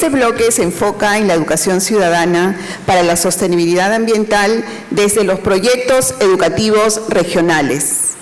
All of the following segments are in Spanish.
Este bloque se enfoca en la educación ciudadana para la sostenibilidad ambiental desde los proyectos educativos regionales.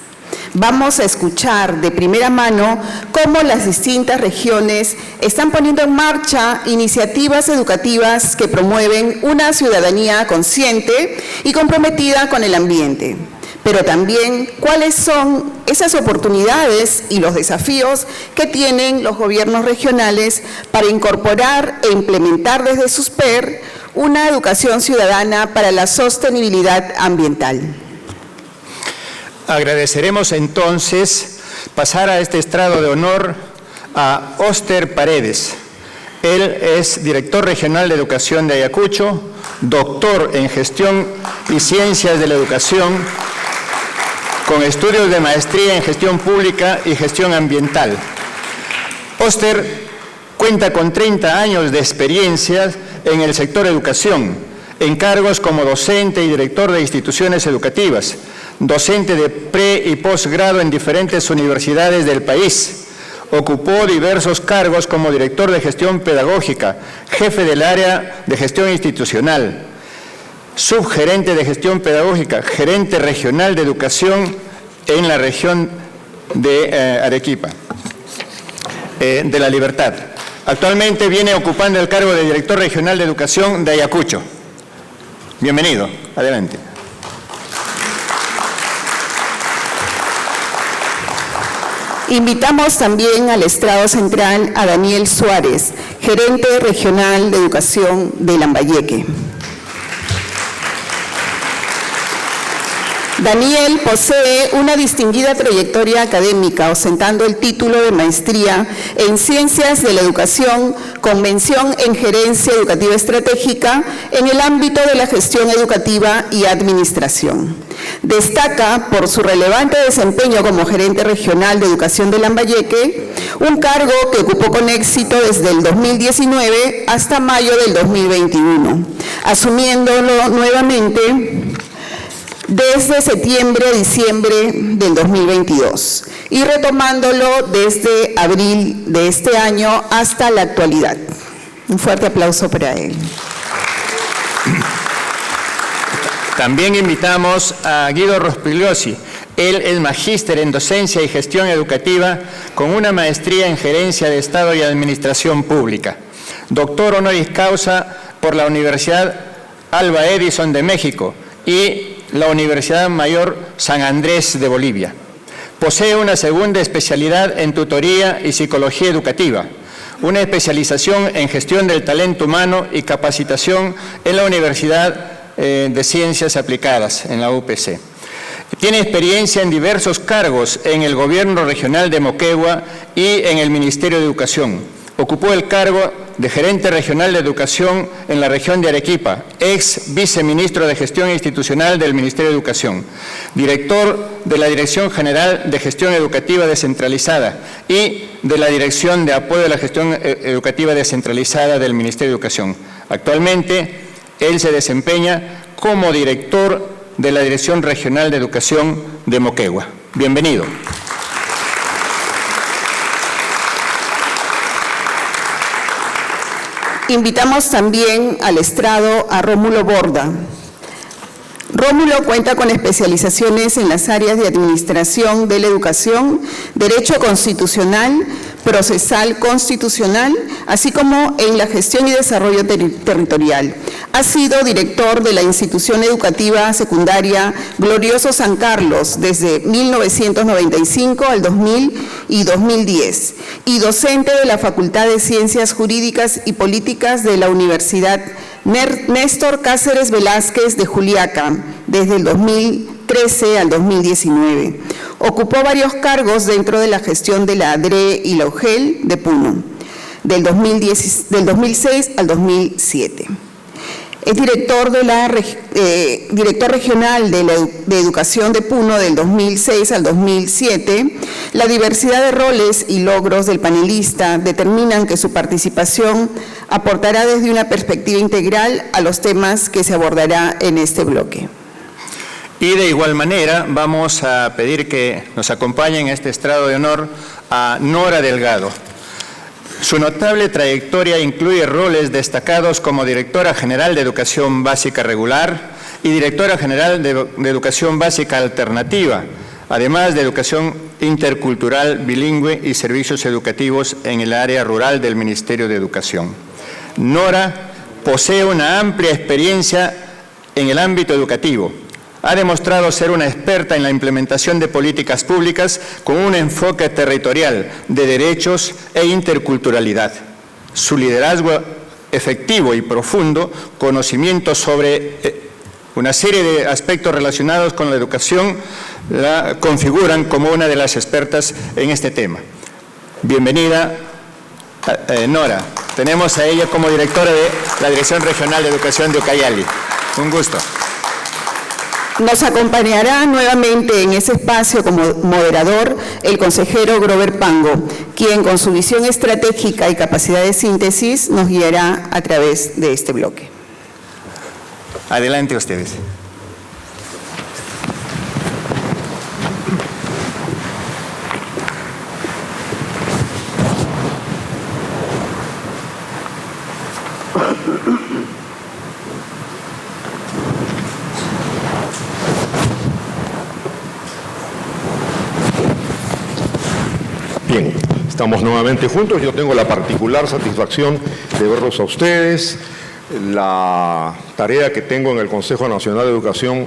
Vamos a escuchar de primera mano cómo las distintas regiones están poniendo en marcha iniciativas educativas que promueven una ciudadanía consciente y comprometida con el ambiente, pero también cuáles son esas oportunidades y los desafíos que tienen los gobiernos regionales para incorporar e implementar desde sus PER una educación ciudadana para la sostenibilidad ambiental. Agradeceremos entonces pasar a este estrado de honor a Oster Paredes. Él es director regional de educación de Ayacucho, doctor en gestión y ciencias de la educación, con estudios de maestría en gestión pública y gestión ambiental. Oster cuenta con 30 años de experiencia en el sector educación, en cargos como docente y director de instituciones educativas, docente de pre- y posgrado en diferentes universidades del país. Ocupó diversos cargos como director de gestión pedagógica, jefe del área de gestión institucional, subgerente de gestión pedagógica, gerente regional de educación en la región de Arequipa, de La Libertad. Actualmente viene ocupando el cargo de director regional de educación de Ayacucho. Bienvenido, adelante. Invitamos también al estrado central a Daniel Suárez, gerente regional de educación de Lambayeque. Daniel posee una distinguida trayectoria académica, ostentando el título de maestría en Ciencias de la Educación con mención en Gerencia Educativa Estratégica en el ámbito de la gestión educativa y administración. Destaca por su relevante desempeño como gerente regional de educación de Lambayeque, un cargo que ocupó con éxito desde el 2019 hasta mayo del 2021, asumiéndolo nuevamente desde septiembre a diciembre del 2022 y retomándolo desde abril de este año hasta la actualidad. Un fuerte aplauso para él. También invitamos a Guido Rospigliosi. Él es magíster en docencia y gestión educativa con una maestría en gerencia de Estado y administración pública. Doctor honoris causa por la Universidad Alva Edison de México y la Universidad Mayor San Andrés de Bolivia. Posee una segunda especialidad en tutoría y psicología educativa, una especialización en gestión del talento humano y capacitación en la Universidad de Ciencias Aplicadas, en la UPC. Tiene experiencia en diversos cargos en el Gobierno Regional de Moquegua y en el Ministerio de Educación. Ocupó el cargo de gerente regional de educación en la región de Arequipa, ex viceministro de Gestión Institucional del Ministerio de Educación, director de la Dirección General de Gestión Educativa Descentralizada y de la Dirección de Apoyo a la Gestión Educativa Descentralizada del Ministerio de Educación. Actualmente, él se desempeña como director de la Dirección Regional de Educación de Moquegua. Bienvenido. Invitamos también al estrado a Rómulo Borda. Rómulo cuenta con especializaciones en las áreas de Administración de la Educación, Derecho Constitucional, Procesal Constitucional, así como en la Gestión y Desarrollo Territorial. Ha sido director de la Institución Educativa Secundaria Glorioso San Carlos desde 1995 al 2000 y 2010 y docente de la Facultad de Ciencias Jurídicas y Políticas de la Universidad Néstor Cáceres Velázquez de Juliaca desde el 2013 al 2019. Ocupó varios cargos dentro de la gestión de la ADRE y la UGEL de Puno, del 2006 al 2007. Es director regional de Educación de Puno del 2006 al 2007. La diversidad de roles y logros del panelista determinan que su participación aportará desde una perspectiva integral a los temas que se abordará en este bloque. Y de igual manera vamos a pedir que nos acompañe en este estrado de honor a Nora Delgado. Su notable trayectoria incluye roles destacados como directora general de Educación Básica Regular y directora general de Educación Básica Alternativa, además de Educación Intercultural Bilingüe y Servicios Educativos en el área rural del Ministerio de Educación. Nora posee una amplia experiencia en el ámbito educativo. Ha demostrado ser una experta en la implementación de políticas públicas con un enfoque territorial de derechos e interculturalidad. Su liderazgo efectivo y profundo, conocimiento sobre una serie de aspectos relacionados con la educación, la configuran como una de las expertas en este tema. Bienvenida, Nora. Tenemos a ella como directora de la Dirección Regional de Educación de Ucayali. Un gusto. Nos acompañará nuevamente en ese espacio como moderador el consejero Grover Pango, quien con su visión estratégica y capacidad de síntesis nos guiará a través de este bloque. Adelante ustedes. Bien, estamos nuevamente juntos. Yo tengo la particular satisfacción de verlos a ustedes. La tarea que tengo en el Consejo Nacional de Educación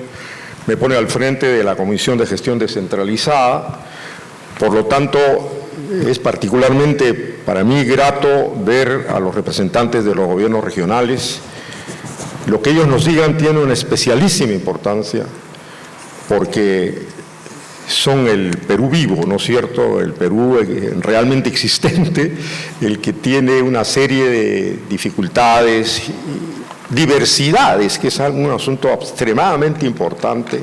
me pone al frente de la Comisión de Gestión Descentralizada. Por lo tanto, es particularmente para mí grato ver a los representantes de los gobiernos regionales. Lo que ellos nos digan tiene una especialísima importancia porque son el Perú vivo, ¿no es cierto?, el Perú realmente existente, el que tiene una serie de dificultades, diversidades, que es un asunto extremadamente importante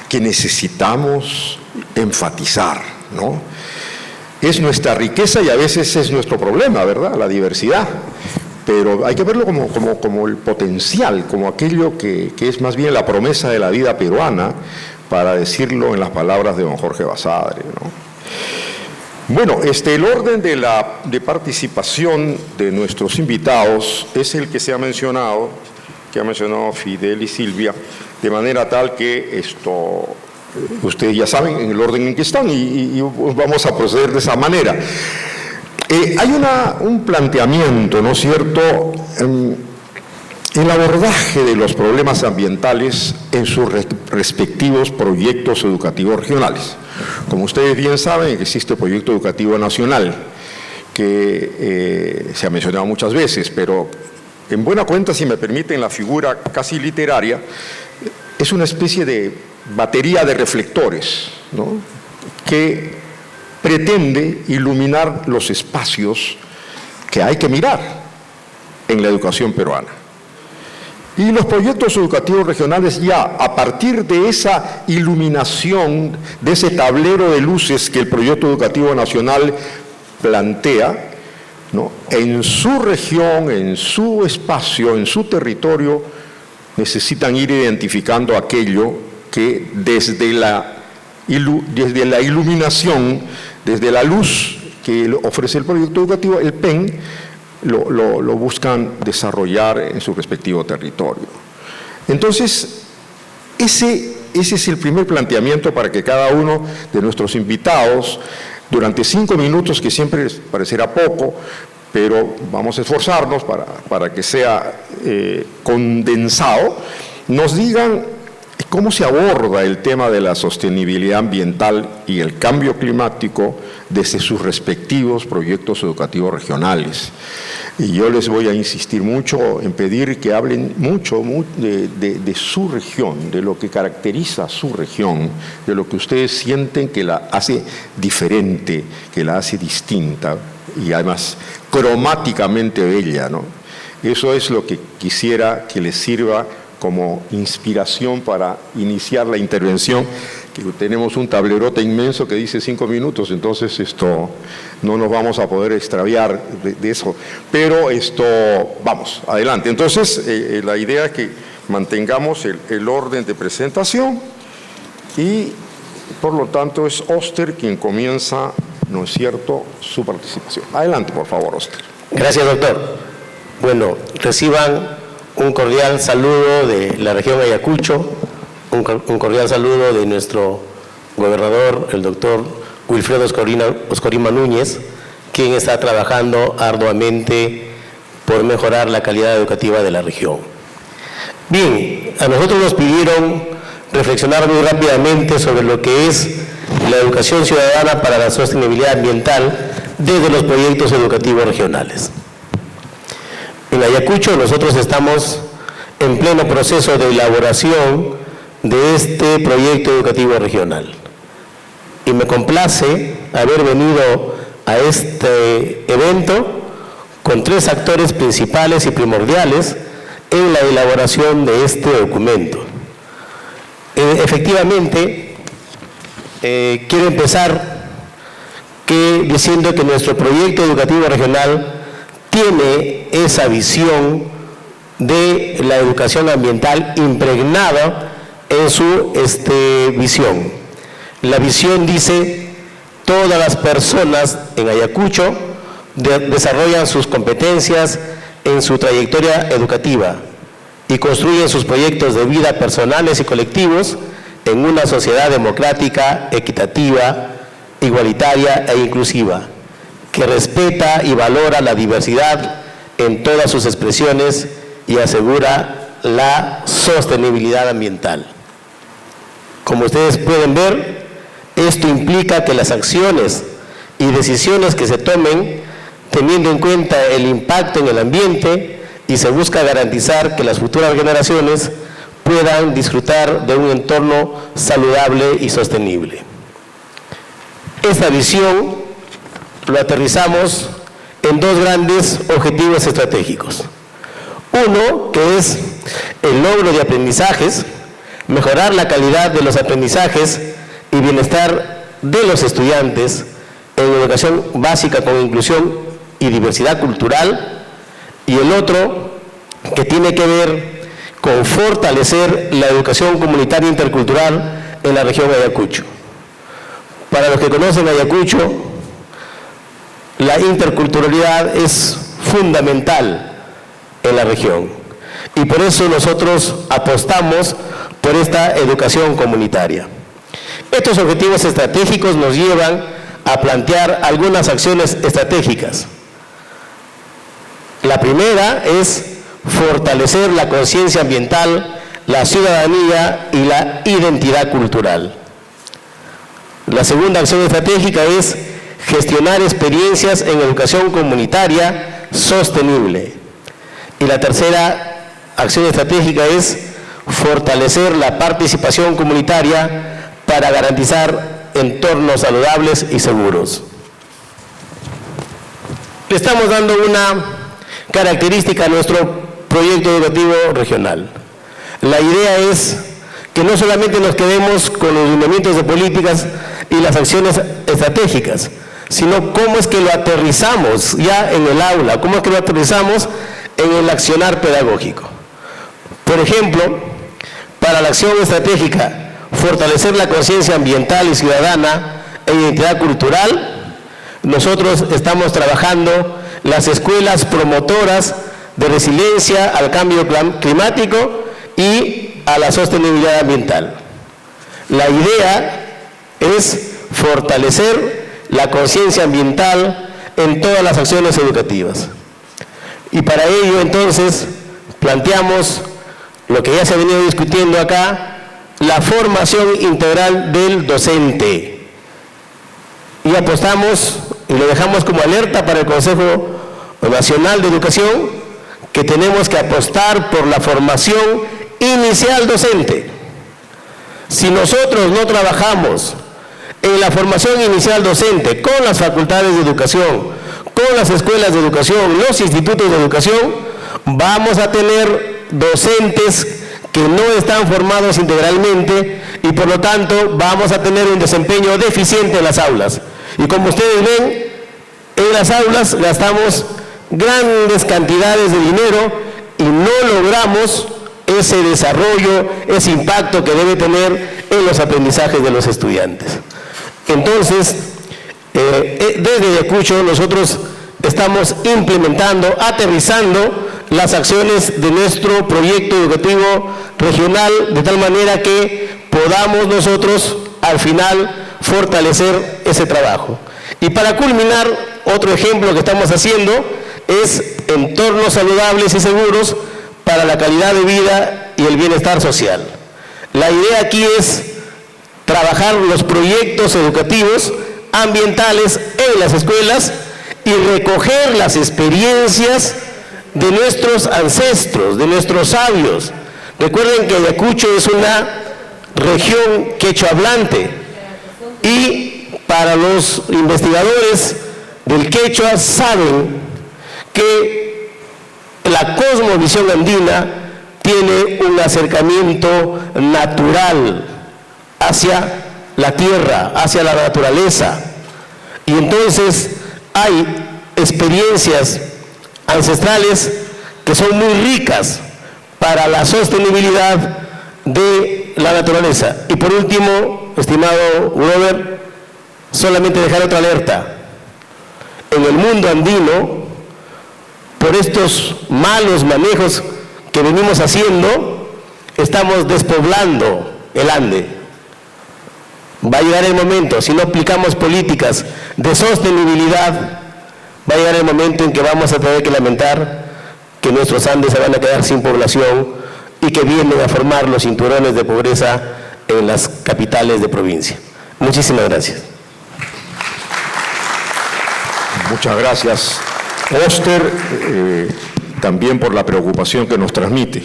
que necesitamos enfatizar, ¿no? Es nuestra riqueza y a veces es nuestro problema, ¿verdad?, la diversidad. Pero hay que verlo como el potencial, como aquello que es más bien la promesa de la vida peruana, para decirlo en las palabras de don Jorge Basadre, ¿no? Bueno, el orden de participación de nuestros invitados es el que se ha mencionado, que ha mencionado Fidel y Silvia, de manera tal que ustedes ya saben en el orden en que están y vamos a proceder de esa manera. Hay un planteamiento, ¿no es cierto?, el abordaje de los problemas ambientales en sus respectivos proyectos educativos regionales. Como ustedes bien saben, existe el Proyecto Educativo Nacional, que se ha mencionado muchas veces, pero en buena cuenta, si me permiten la figura casi literaria, es una especie de batería de reflectores, ¿no?, que pretende iluminar los espacios que hay que mirar en la educación peruana. Y los proyectos educativos regionales ya, a partir de esa iluminación, de ese tablero de luces que el Proyecto Educativo Nacional plantea, ¿no?, en su región, en su espacio, en su territorio, necesitan ir identificando aquello que desde la iluminación, desde la luz que ofrece el proyecto educativo, el PEN, lo buscan desarrollar en su respectivo territorio. Entonces, ese es el primer planteamiento para que cada uno de nuestros invitados, durante 5 minutos, que siempre les parecerá poco, pero vamos a esforzarnos para que sea condensado, nos digan cómo se aborda el tema de la sostenibilidad ambiental y el cambio climático desde sus respectivos proyectos educativos regionales. Y yo les voy a insistir mucho en pedir que hablen mucho de su región, de lo que caracteriza a su región, de lo que ustedes sienten que la hace diferente, que la hace distinta y además cromáticamente bella, ¿no? Eso es lo que quisiera que les sirva como inspiración para iniciar la intervención, que tenemos un tablerote inmenso que dice 5 minutos, entonces no nos vamos a poder extraviar de eso, pero vamos, adelante. Entonces, la idea es que mantengamos el orden de presentación y, por lo tanto, es Oster quien comienza ¿no es cierto?, su participación. Adelante, por favor, Oscar. Gracias, doctor. Bueno, reciban un cordial saludo de la región Ayacucho, un cordial saludo de nuestro gobernador, el doctor Wilfredo Oscorima Núñez, quien está trabajando arduamente por mejorar la calidad educativa de la región. Bien, a nosotros nos pidieron reflexionar muy rápidamente sobre lo que es la educación ciudadana para la sostenibilidad ambiental desde los proyectos educativos regionales. En Ayacucho nosotros estamos en pleno proceso de elaboración de este proyecto educativo regional. Y me complace haber venido a este evento con 3 actores principales y primordiales en la elaboración de este documento. Efectivamente, quiero empezar diciendo que nuestro proyecto educativo regional tiene esa visión de la educación ambiental impregnada en su visión. La visión dice: todas las personas en Ayacucho desarrollan sus competencias en su trayectoria educativa y construyen sus proyectos de vida personales y colectivos en una sociedad democrática, equitativa, igualitaria e inclusiva, que respeta y valora la diversidad en todas sus expresiones y asegura la sostenibilidad ambiental. Como ustedes pueden ver, esto implica que las acciones y decisiones que se tomen teniendo en cuenta el impacto en el ambiente, y se busca garantizar que las futuras generaciones puedan disfrutar de un entorno saludable y sostenible. Esta visión lo aterrizamos en 2 grandes objetivos estratégicos. Uno, que es el logro de aprendizajes, mejorar la calidad de los aprendizajes y bienestar de los estudiantes en educación básica con inclusión y diversidad cultural, y el otro, que tiene que ver con fortalecer la educación comunitaria intercultural en la región de Ayacucho. Para los que conocen Ayacucho, la interculturalidad es fundamental en la región, y por eso nosotros apostamos por esta educación comunitaria. Estos objetivos estratégicos nos llevan a plantear algunas acciones estratégicas. La primera es fortalecer la conciencia ambiental, la ciudadanía y la identidad cultural. La segunda acción estratégica es gestionar experiencias en educación comunitaria sostenible. Y la tercera acción estratégica es fortalecer la participación comunitaria para garantizar entornos saludables y seguros. Le estamos dando una característica a nuestro proyecto educativo regional. La idea es que no solamente nos quedemos con los lineamientos de políticas y las acciones estratégicas, sino cómo es que lo aterrizamos ya en el aula, cómo es que lo aterrizamos en el accionar pedagógico. Por ejemplo, para la acción estratégica, fortalecer la conciencia ambiental y ciudadana e identidad cultural, nosotros estamos trabajando las escuelas promotoras de resiliencia al cambio climático y a la sostenibilidad ambiental. La idea es fortalecer la conciencia ambiental en todas las acciones educativas. Y para ello, entonces, planteamos lo que ya se ha venido discutiendo acá, la formación integral del docente. Y apostamos, y lo dejamos como alerta para el Consejo Nacional de Educación, que tenemos que apostar por la formación inicial docente. Si nosotros no trabajamos en la formación inicial docente con las facultades de educación, con las escuelas de educación, los institutos de educación, vamos a tener docentes que no están formados integralmente y por lo tanto vamos a tener un desempeño deficiente en las aulas. Y como ustedes ven, en las aulas gastamos grandes cantidades de dinero y no logramos ese desarrollo, ese impacto que debe tener en los aprendizajes de los estudiantes. Entonces, Desde Ayacucho nosotros estamos implementando, aterrizando las acciones de nuestro proyecto educativo regional de tal manera que podamos nosotros al final fortalecer ese trabajo. Y para culminar, otro ejemplo que estamos haciendo es entornos saludables y seguros para la calidad de vida y el bienestar social. La idea aquí es trabajar los proyectos educativos ambientales en las escuelas y recoger las experiencias de nuestros ancestros, de nuestros sabios. Recuerden que Ayacucho es una región quechua hablante y para los investigadores del quechua saben que la cosmovisión andina tiene un acercamiento natural hacia la tierra, hacia la naturaleza. Y entonces hay experiencias ancestrales que son muy ricas para la sostenibilidad de la naturaleza. Y por último, estimado Robert, solamente dejar otra alerta. En el mundo andino, por estos malos manejos que venimos haciendo, estamos despoblando el Ande. Va a llegar el momento, si no aplicamos políticas de sostenibilidad, va a llegar el momento en que vamos a tener que lamentar que nuestros Andes se van a quedar sin población y que vienen a formar los cinturones de pobreza en las capitales de provincia. Muchísimas gracias. Muchas gracias, Oster, también por la preocupación que nos transmite.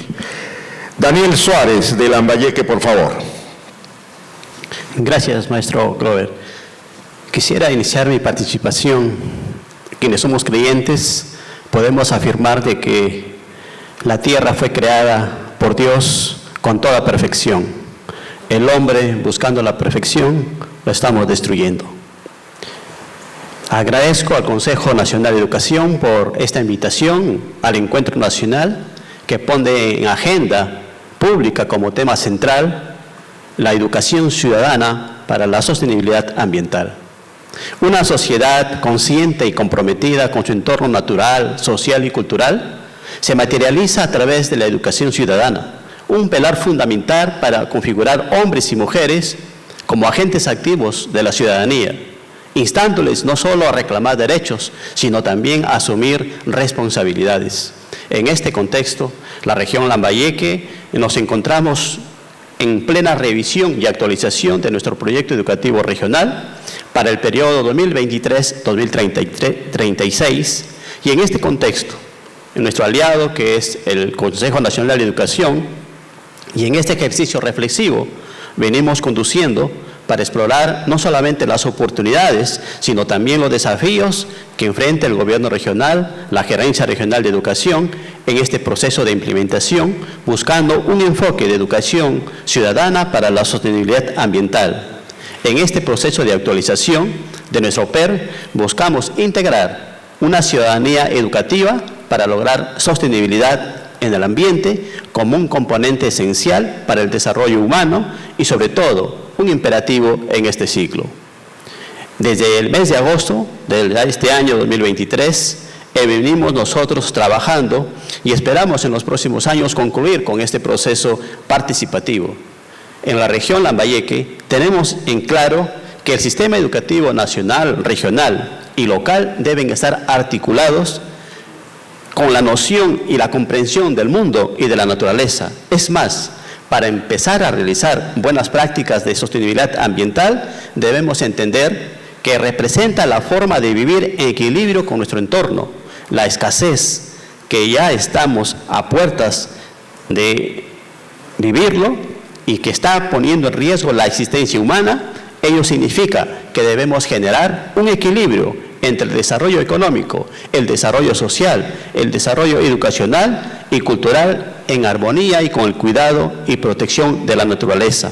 Daniel Suárez, de Lambayeque, por favor. Gracias, maestro Glover. Quisiera iniciar mi participación. Quienes somos creyentes podemos afirmar de que la tierra fue creada por Dios con toda perfección. El hombre, buscando la perfección, lo estamos destruyendo. Agradezco al Consejo Nacional de Educación por esta invitación al Encuentro Nacional que pone en agenda pública como tema central la educación ciudadana para la sostenibilidad ambiental. Una sociedad consciente y comprometida con su entorno natural, social y cultural se materializa a través de la educación ciudadana, un pilar fundamental para configurar hombres y mujeres como agentes activos de la ciudadanía, instándoles no solo a reclamar derechos, sino también a asumir responsabilidades. En este contexto, la región Lambayeque nos encontramos en plena revisión y actualización de nuestro proyecto educativo regional para el periodo 2023-2036, y en este contexto, en nuestro aliado que es el Consejo Nacional de Educación, y en este ejercicio reflexivo venimos conduciendo para explorar no solamente las oportunidades, sino también los desafíos que enfrenta el gobierno regional, la Gerencia Regional de Educación, en este proceso de implementación, buscando un enfoque de educación ciudadana para la sostenibilidad ambiental. En este proceso de actualización de nuestro PER, buscamos integrar una ciudadanía educativa para lograr sostenibilidad en el ambiente como un componente esencial para el desarrollo humano y, sobre todo, un imperativo en este ciclo. Desde el mes de agosto de este año 2023, venimos nosotros trabajando y esperamos en los próximos años concluir con este proceso participativo. En la región Lambayeque tenemos en claro que el sistema educativo nacional, regional y local deben estar articulados con la noción y la comprensión del mundo y de la naturaleza. Es más, para empezar a realizar buenas prácticas de sostenibilidad ambiental, debemos entender que representa la forma de vivir en equilibrio con nuestro entorno. La escasez, que ya estamos a puertas de vivirlo y que está poniendo en riesgo la existencia humana, ello significa que debemos generar un equilibrio entre el desarrollo económico, el desarrollo social, el desarrollo educacional y cultural en armonía y con el cuidado y protección de la naturaleza.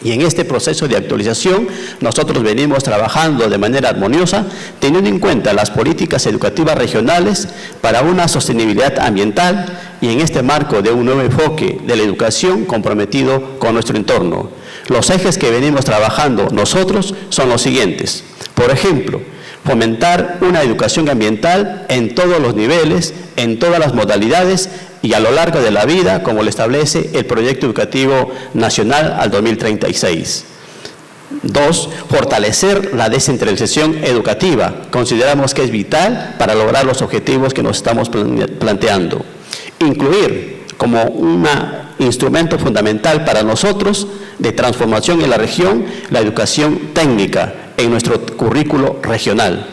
Y en este proceso de actualización nosotros venimos trabajando de manera armoniosa, teniendo en cuenta las políticas educativas regionales para una sostenibilidad ambiental y en este marco de un nuevo enfoque de la educación comprometido con nuestro entorno. Los ejes que venimos trabajando nosotros son los siguientes. Por ejemplo, fomentar una educación ambiental en todos los niveles, en todas las modalidades y a lo largo de la vida, como lo establece el Proyecto Educativo Nacional al 2036. 2. Fortalecer la descentralización educativa. Consideramos que es vital para lograr los objetivos que nos estamos planteando. Incluir como un instrumento fundamental para nosotros de transformación en la región la educación técnica en nuestro currículo regional.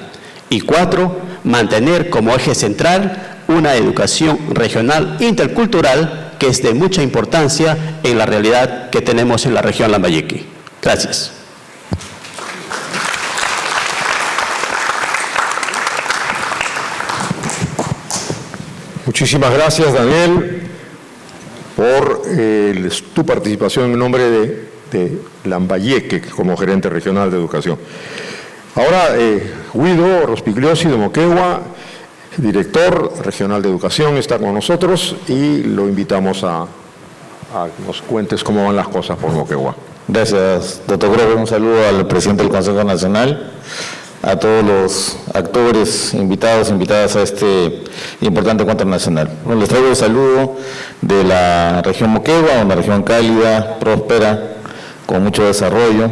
Y 4. Mantener como eje central una educación regional intercultural que es de mucha importancia en la realidad que tenemos en la región Lambayeque. Gracias. Muchísimas gracias, Daniel, por tu participación en nombre de Lambayeque como gerente regional de educación. Ahora, Guido Rospigliosi de Moquegua, director regional de educación, está con nosotros y lo invitamos a que nos cuentes cómo van las cosas por Moquegua. Gracias, doctor Grover. Un saludo al presidente del Consejo Nacional, a todos los actores, invitadas a este importante encuentro nacional. Bueno, les traigo el saludo de la región Moquegua, una región cálida, próspera, con mucho desarrollo,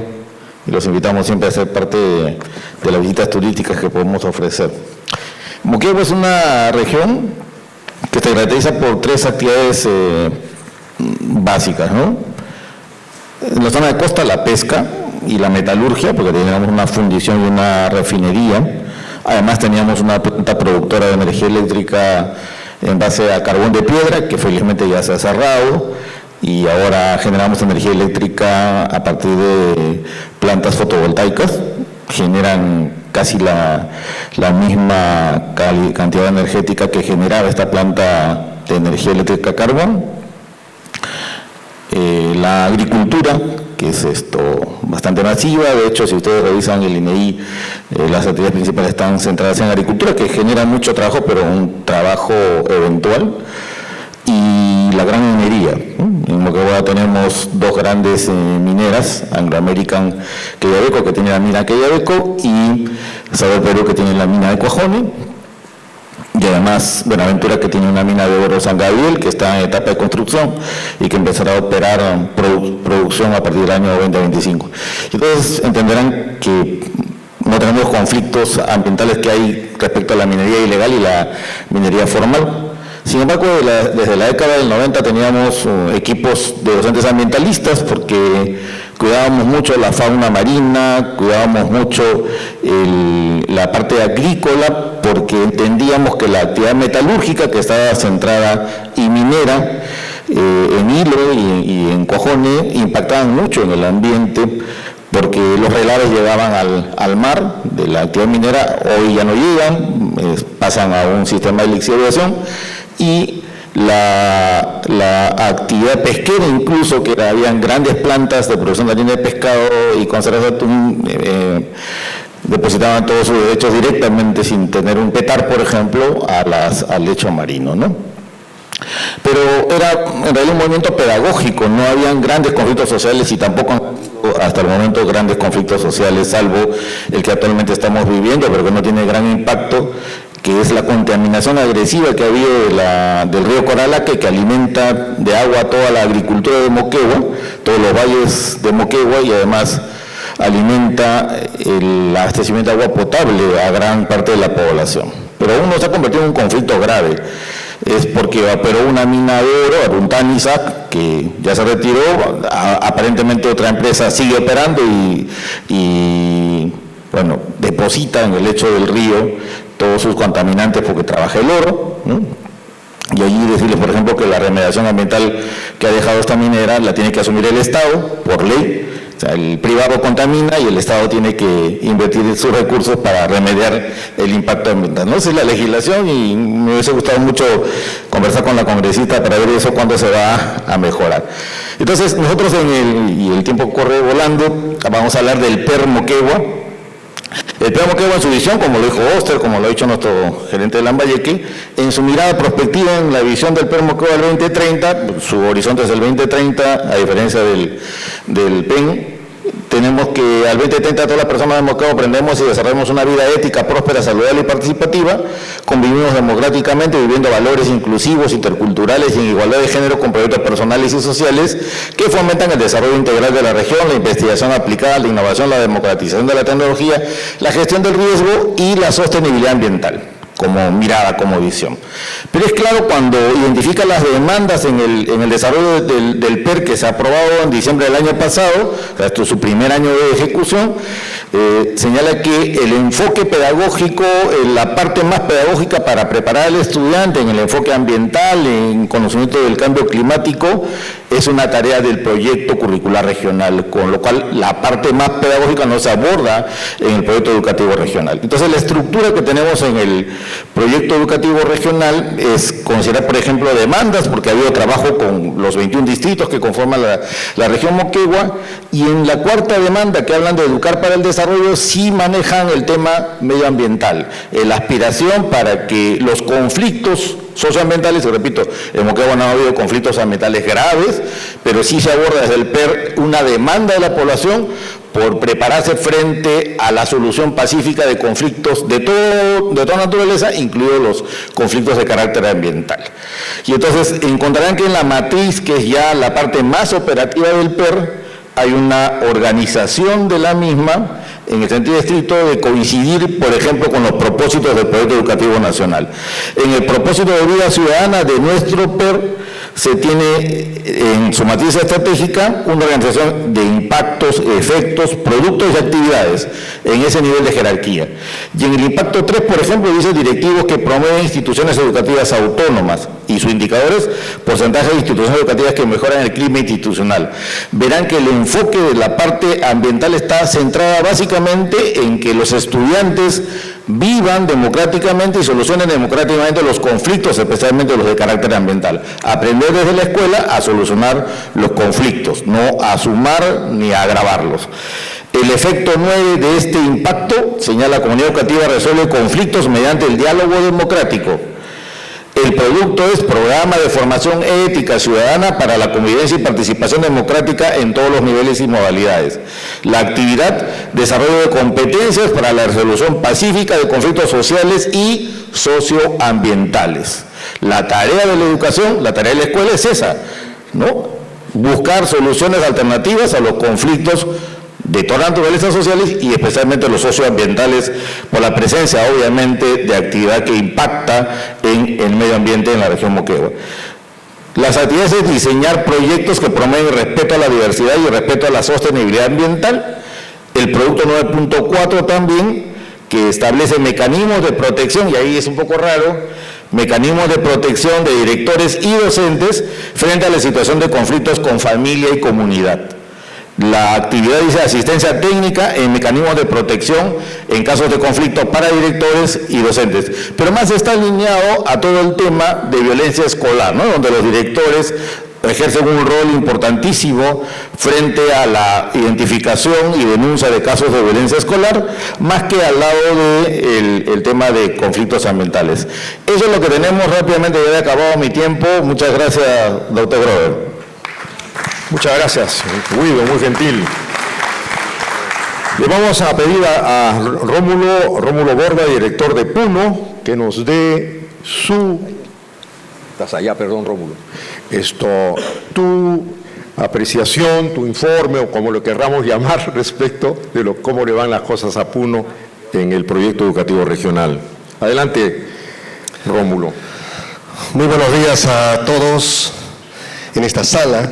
y los invitamos siempre a ser parte de las visitas turísticas que podemos ofrecer. Moquegua es una región que se caracteriza por 3 actividades básicas, ¿no? En la zona de costa, la pesca y la metalurgia, porque teníamos una fundición y una refinería. Además teníamos una planta productora de energía eléctrica en base a carbón de piedra, que felizmente ya se ha cerrado, y ahora generamos energía eléctrica a partir de plantas fotovoltaicas. Generan casi la misma cantidad energética que generaba esta planta de energía eléctrica a carbón. La agricultura, que es bastante masiva. De hecho, si ustedes revisan el INEI, las actividades principales están centradas en agricultura, que genera mucho trabajo, pero un trabajo eventual. Y la gran minería, ¿no? En Moquegua tenemos 2 grandes mineras, Anglo American Quellaveco, que tiene la mina Quellaveco, y Saber Perú, que tiene la mina de Cuajone. Y además Buenaventura, que tiene una mina de oro San Gabriel, que está en etapa de construcción y que empezará a operar producción a partir del año 2025. Entonces entenderán que no tenemos conflictos ambientales que hay respecto a la minería ilegal y la minería formal. Sin embargo, desde la década del 90 teníamos equipos de docentes ambientalistas, porque cuidábamos mucho la fauna marina, cuidábamos mucho la parte agrícola, porque entendíamos que la actividad metalúrgica, que estaba centrada y minera en hilo y en Cuajone, impactaban mucho en el ambiente, porque los relaves llegaban al mar de la actividad minera. Hoy ya no llegan, pasan a un sistema de lixiviación, y la actividad pesquera, incluso, que habían grandes plantas de producción de harina de pescado y conservas de atún, depositaban todos sus derechos directamente, sin tener un petar, por ejemplo, al lecho marino, ¿no? Pero era en realidad un movimiento pedagógico, no habían grandes conflictos sociales y tampoco hasta el momento grandes conflictos sociales, salvo el que actualmente estamos viviendo, pero que no tiene gran impacto, que es la contaminación agresiva que ha habido del río Coralaque, que alimenta de agua toda la agricultura de Moquegua, todos los valles de Moquegua, y además alimenta el abastecimiento de agua potable a gran parte de la población. Pero aún no se ha convertido en un conflicto grave. Es porque operó una mina de oro, Aruntanizac, que ya se retiró. Aparentemente otra empresa sigue operando y bueno, deposita en el lecho del río todos sus contaminantes porque trabaja el oro, ¿no? Y allí decirles, por ejemplo, que la remediación ambiental que ha dejado esta minera la tiene que asumir el Estado por ley. O sea, el privado contamina y el Estado tiene que invertir sus recursos para remediar el impacto ambiental. No, esa es la legislación, y me hubiese gustado mucho conversar con la congresista para ver eso cuándo se va a mejorar. Entonces, nosotros y el tiempo corre volando, vamos a hablar del PER Moquegua. El Plan Moquegua en su visión, como lo dijo Oster, como lo ha dicho nuestro gerente de Lambayeque, en su mirada prospectiva en la visión del Plan Moquegua del 2030, su horizonte es el 2030, a diferencia del PEN, tenemos que al 2030 todas las personas de Moquegua aprendemos y desarrollamos una vida ética, próspera, saludable y participativa, convivimos democráticamente, viviendo valores inclusivos, interculturales y en igualdad de género con proyectos personales y sociales que fomentan el desarrollo integral de la región, la investigación aplicada, la innovación, la democratización de la tecnología, la gestión del riesgo y la sostenibilidad ambiental, como mirada, como visión. Pero es claro, cuando identifica las demandas en el desarrollo del PER, que se ha aprobado en diciembre del año pasado, o sea, esto es su primer año de ejecución, señala que el enfoque pedagógico, la parte más pedagógica para preparar al estudiante en el enfoque ambiental, en conocimiento del cambio climático, es una tarea del proyecto curricular regional, con lo cual la parte más pedagógica no se aborda en el proyecto educativo regional. Entonces, la estructura que tenemos en el proyecto educativo regional es considerar, por ejemplo, demandas, porque ha habido trabajo con los 21 distritos que conforman la región Moquegua, y en la cuarta demanda, que hablan de educar para el desarrollo, sí manejan el tema medioambiental, la aspiración para que los conflictos socioambientales, y repito, en Moquegua no ha habido conflictos ambientales graves, pero sí se aborda desde el PER una demanda de la población por prepararse frente a la solución pacífica de conflictos de toda naturaleza, incluidos los conflictos de carácter ambiental. Y entonces encontrarán que en la matriz, que es ya la parte más operativa del PER, hay una organización de la misma en el sentido estricto de coincidir, por ejemplo, con los propósitos del Proyecto Educativo Nacional. En el propósito de vida ciudadana de nuestro PER se tiene en su matriz estratégica una organización de impactos, efectos, productos y actividades en ese nivel de jerarquía. Y en el impacto 3, por ejemplo, dice directivos que promueven instituciones educativas autónomas y sus indicadores, porcentaje de instituciones educativas que mejoran el clima institucional. Verán que el enfoque de la parte ambiental está centrada básicamente en que los estudiantes vivan democráticamente y solucionen democráticamente los conflictos, especialmente los de carácter ambiental. Aprender desde la escuela a solucionar los conflictos, no a sumar ni a agravarlos. El efecto 9 de este impacto, señala la comunidad educativa, resuelve conflictos mediante el diálogo democrático. El producto es programa de formación ética ciudadana para la convivencia y participación democrática en todos los niveles y modalidades. La actividad, desarrollo de competencias para la resolución pacífica de conflictos sociales y socioambientales. La tarea de la educación, la tarea de la escuela es esa, ¿no? Buscar soluciones alternativas a los conflictos de todas naturalezas sociales y especialmente los socioambientales, por la presencia obviamente de actividad que impacta en el medio ambiente en la región Moquegua. Las actividades es diseñar proyectos que promueven el respeto a la diversidad y el respeto a la sostenibilidad ambiental. El producto 9.4 también, que establece mecanismos de protección, y ahí es un poco raro, mecanismos de protección de directores y docentes frente a la situación de conflictos con familia y comunidad. La actividad dice asistencia técnica en mecanismos de protección en casos de conflicto para directores y docentes. Pero más está alineado a todo el tema de violencia escolar, ¿no? Donde los directores ejercen un rol importantísimo frente a la identificación y denuncia de casos de violencia escolar, más que al lado del tema de conflictos ambientales. Eso es lo que tenemos rápidamente. Ya he acabado mi tiempo. Muchas gracias, doctor Grover. Muchas gracias, Guido, muy gentil. Le vamos a pedir a Rómulo Borda, director de PUNO, que nos dé su... Estás allá, perdón, Rómulo. Tu apreciación, tu informe, o como lo querramos llamar, respecto de cómo le van las cosas a PUNO en el proyecto educativo regional. Adelante, Rómulo. Muy buenos días a todos en esta sala.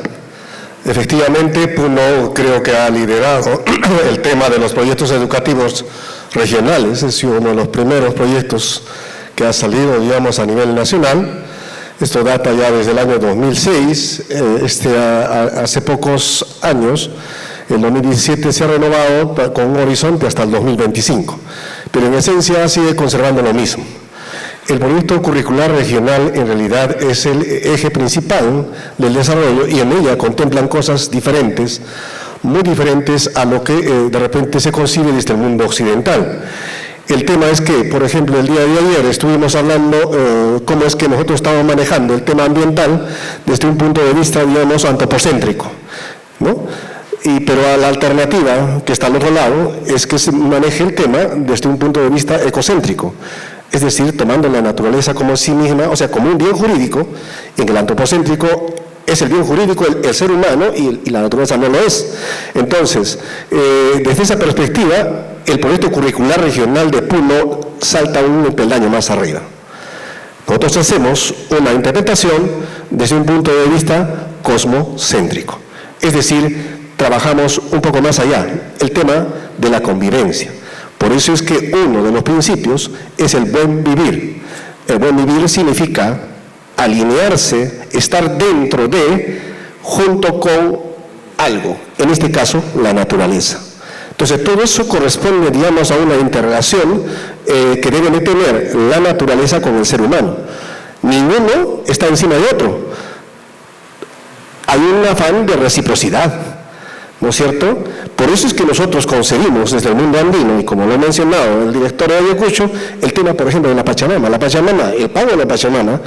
Efectivamente, PUNO creo que ha liderado el tema de los proyectos educativos regionales. Es uno de los primeros proyectos que ha salido, digamos, a nivel nacional. Esto data ya desde el año 2006. Hace pocos años, el 2017 se ha renovado con un horizonte hasta el 2025. Pero en esencia sigue conservando lo mismo. El proyecto curricular regional en realidad es el eje principal del desarrollo y en ella contemplan cosas diferentes muy diferentes a lo que de repente se concibe desde el mundo occidental. El tema es que, por ejemplo, el día de ayer estuvimos hablando cómo es que nosotros estamos manejando el tema ambiental desde un punto de vista, digamos, antropocéntrico, ¿no? Pero la alternativa, que está al otro lado, es que se maneje el tema desde un punto de vista ecocéntrico, es decir, tomando la naturaleza como sí misma, o sea, como un bien jurídico, en que el antropocéntrico es el bien jurídico, el ser humano, y la naturaleza no lo es. Entonces, desde esa perspectiva, el proyecto curricular regional de Puno salta un peldaño más arriba. Nosotros hacemos una interpretación desde un punto de vista cosmocéntrico, es decir, trabajamos un poco más allá, el tema de la convivencia. Por eso es que uno de los principios es el buen vivir. El buen vivir significa alinearse, estar dentro de, junto con algo, en este caso la naturaleza. Entonces todo eso corresponde, digamos, a una interrelación que debe de tener la naturaleza con el ser humano. Ninguno está encima de otro. Hay un afán de reciprocidad, ¿no es cierto? Por eso es que nosotros concebimos desde el mundo andino, y como lo ha mencionado el director de Ayacucho, el tema, por ejemplo, de la Pachamama. La Pachamama, el pago de la Pachamama,